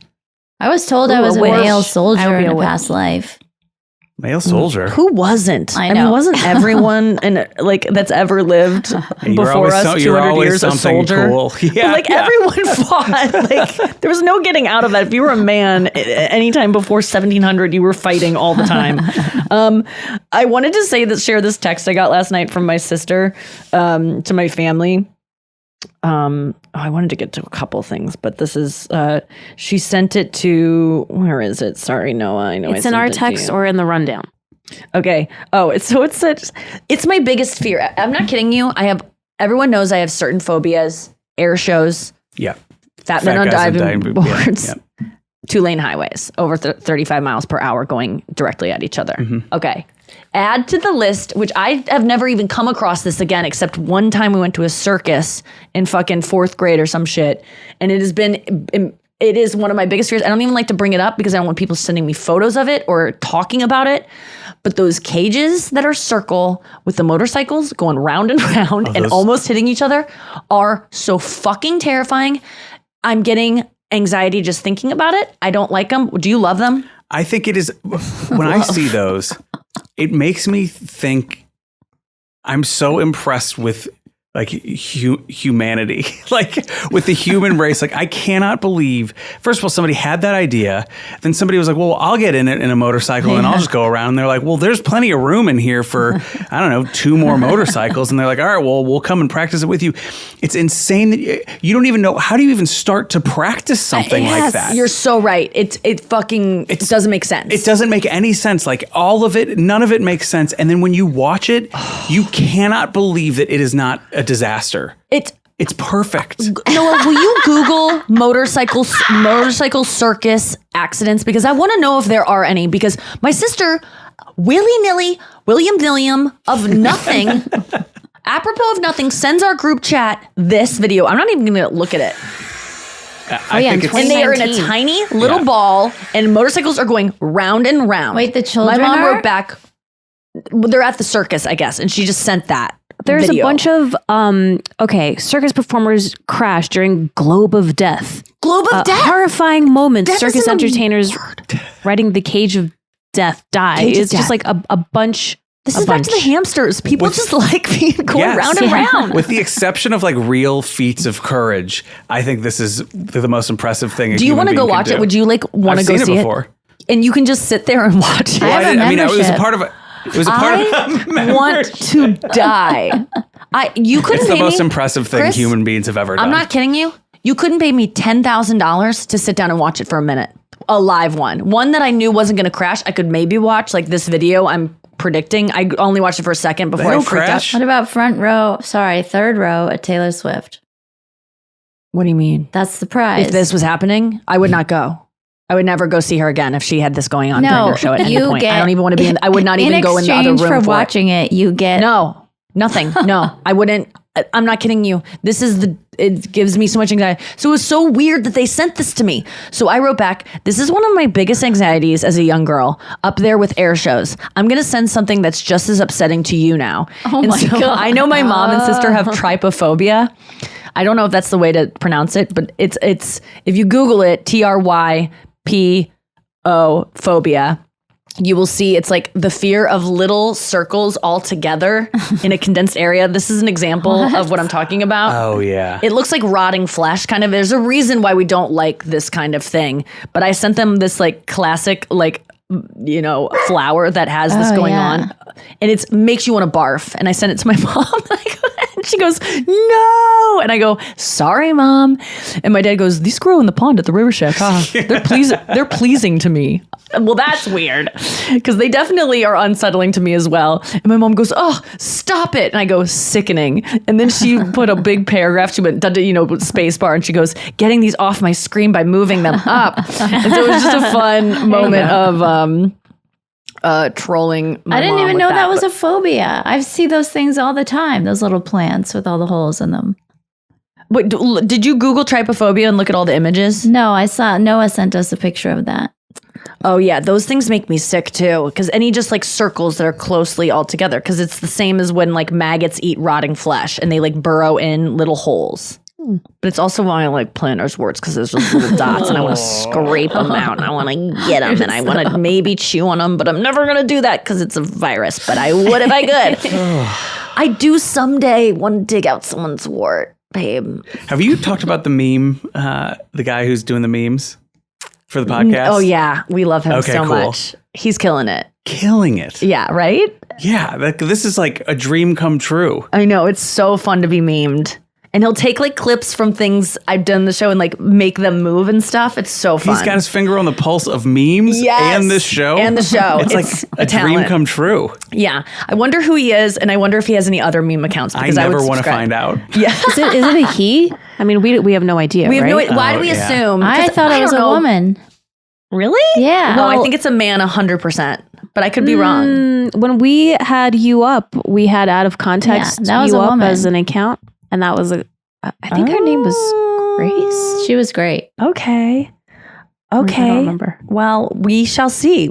I was told I Ooh, was a a witch. male I would soldier be in a a witch. past life. Male soldier. Who wasn't? I mean, know. wasn't everyone that's ever lived You were before always us you were 200 always years a something soldier? cool. Yeah, Like yeah. everyone fought. Like there was no getting out of that. If you were a man, anytime before 1700, you were fighting all the time. I wanted to share this text I got last night from my sister to my family. I wanted to get to a couple things, but this is she sent it to, where is it? Sorry, Noah. I know It's in our text or in the rundown. Okay. Oh, it's my biggest fear. I'm not kidding you. Everyone knows I have certain phobias: air shows, Yeah. fat men on guys on diving diving- boards, yeah. 2-lane highways over 35 miles per hour going directly at each other. Okay. Add to the list, which I have never even come across this again, except one time we went to a circus in fucking 4th grade or some shit. And it is one of my biggest fears. I don't even like to bring it up because I don't want people sending me photos of it or talking about it. But those cages that are circle with the motorcycles going round and round and those- almost hitting each other are so fucking terrifying. I'm getting anxiety just thinking about it. I don't like them. Do you love them? I think it is, when I see those, it makes me think I'm so impressed with like humanity, like with the human race. Like I cannot believe, first of all, somebody had that idea. Then somebody was like, well, I'll get in it in a motorcycle and I'll just go around. And they're like, well, there's plenty of room in here for, I don't know, 2 more motorcycles. And they're like, all right, well, we'll come and practice it with you. It's insane that you don't even know, how do you even start to practice something like that? You're so right. It doesn't make sense. It doesn't make any sense. Like all of it, none of it makes sense. And then when you watch it, you cannot believe that it is not a disaster. It's perfect. Noah, will you Google motorcycle circus accidents? Because I want to know if there are any. Because my sister, willy-nilly, William of nothing, apropos of nothing, sends our group chat this video. I'm not even going to look at it. I yeah, think in it's And they are in a 2019. tiny little Yeah. ball, and motorcycles are going round and round. Wait, the children My mom are? wrote back. They're at the circus, I guess, and she just sent that. There's video. a bunch of circus performers crash during Globe of Death. Globe of Death. Horrifying moments. Death Circus isn't a entertainers riding the cage of death die. Cage of It's just death. like a bunch. This a is back to the bunch. hamsters. People just like being going Yes. round and round. With the exception of like real feats of courage, I think this is the most impressive thing. Do you want to go watch it? Would you like want to I've go seen see it before. And you can just sit there and watch it. I have a it was a membership. part of it. It was a part of I want to die. You couldn't It's the pay most me. impressive thing Chris, human beings have ever done. I'm not kidding you. You couldn't pay me $10,000 to sit down and watch it for a minute. A live one that I knew wasn't going to crash. I could maybe watch like this video. I'm predicting. I only watched it for a second before I don't freaked crash. out. What about third row at Taylor Swift? What do you mean? That's the prize. If this was happening, I would not go. I would never go see her again if she had this going on during No, her show at any you point. get- I don't even want to be in. I would not even go in the other room exchange for for it. watching it. You get No, nothing. No, I wouldn't. I'm not kidding you. This is it gives me so much anxiety. So it was so weird that they sent this to me. So I wrote back, this is one of my biggest anxieties as a young girl, up there with air shows. I'm going to send something that's just as upsetting to you now. Oh my God. I know my mom and sister have trypophobia. I don't know if that's the way to pronounce it, but it's if you Google it, TRYPO phobia, you will see it's like the fear of little circles all together in a condensed area. This is an example of what I'm talking about. Oh yeah. It looks like rotting flesh, kind of. There's a reason why we don't like this kind of thing. But I sent them this like classic, like, flower that has this going on. And it makes you want to barf. And I sent it to my mom. And she goes, no. And I go, sorry, Mom. And my dad goes, these grow in the pond at the river shack. They're pleasing to me. Well, that's weird because they definitely are unsettling to me as well. And my mom goes, oh, stop it. And I go, sickening. And then she put a big paragraph. She went, space bar. And she goes, getting these off my screen by moving them up. And so it was just a fun moment of trolling my I didn't mom even with know that was but- a phobia. I see those things all the time. Those little plants with all the holes in them. Wait, did you Google trypophobia and look at all the images? No, I saw Noah sent us a picture of that. Oh yeah, those things make me sick too. Because any just like circles that are closely all together. Because it's the same as when like maggots eat rotting flesh and they like burrow in little holes. But it's also why I like planter's warts because there's just little dots and I want to scrape them out and I want to get them and I want to maybe chew on them. But I'm never going to do that because it's a virus. But I would if I could. I do someday want to dig out someone's wart, babe. Have you talked about the meme? The guy who's doing the memes for the podcast? Oh yeah, we love him Okay, so cool. much. He's killing it. Killing it. Yeah, right? Yeah, this is like a dream come true. I know, it's so fun to be memed. And he'll take like clips from things I've done in the show and like make them move and stuff. It's so fun. He's got his finger on the pulse of memes and this show. And the show. It's like a dream talent. come true. Yeah. I wonder who he is and I wonder if he has any other meme accounts I because never would want to subscribe. find out. Yeah. Is it a he? I mean, we have no idea. We have right? no why do Oh, we yeah. assume? I 'Cause thought it was don't a know. woman. Really? Yeah. No, I think it's a man 100%. But I could be wrong. When we had you up, we had out of context Yeah, that was you a up woman. as an account, and that was I think her name was Grace. She was great. Okay. I Okay. don't remember. Well, we shall see.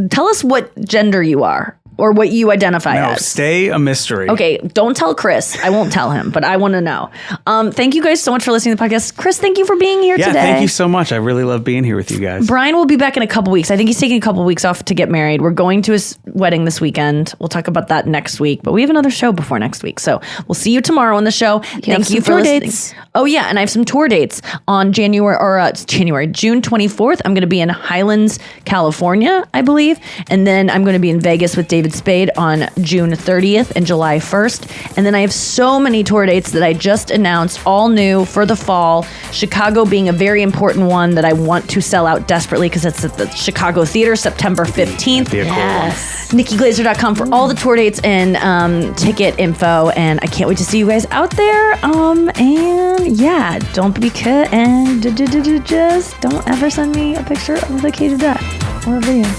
Tell us what gender you are or what you identify No, as. stay a mystery. Okay, don't tell Chris. I won't tell him, but I want to know. Thank you guys so much for listening to the podcast. Chris, thank you for being here Yeah, today. thank you so much. I really love being here with you guys. Brian will be back in a couple weeks. I think he's taking a couple weeks off to get married. We're going to his wedding this weekend. We'll talk about that next week, but we have another show before next week. So we'll see you tomorrow on the show. Thank you some for tour listening. dates. Oh yeah, and I have some tour dates on June 24th. I'm going to be in Highlands, California, I believe, and then I'm going to be in Vegas with David Spade on June 30th and July 1st. And then I have so many tour dates that I just announced, all new for the fall. Chicago being a very important one that I want to sell out desperately because it's at the Chicago Theater, September 15th. Be a cool one. Yes. NikkiGlaser.com for all the tour dates and ticket info. And I can't wait to see you guys out there. And yeah, don't be and just don't ever send me a picture of the cage of death or a video.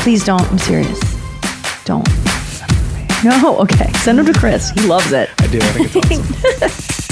Please don't. I'm serious. Don't. No, okay. Send them to Chris. He loves it. I do. I think it's awesome.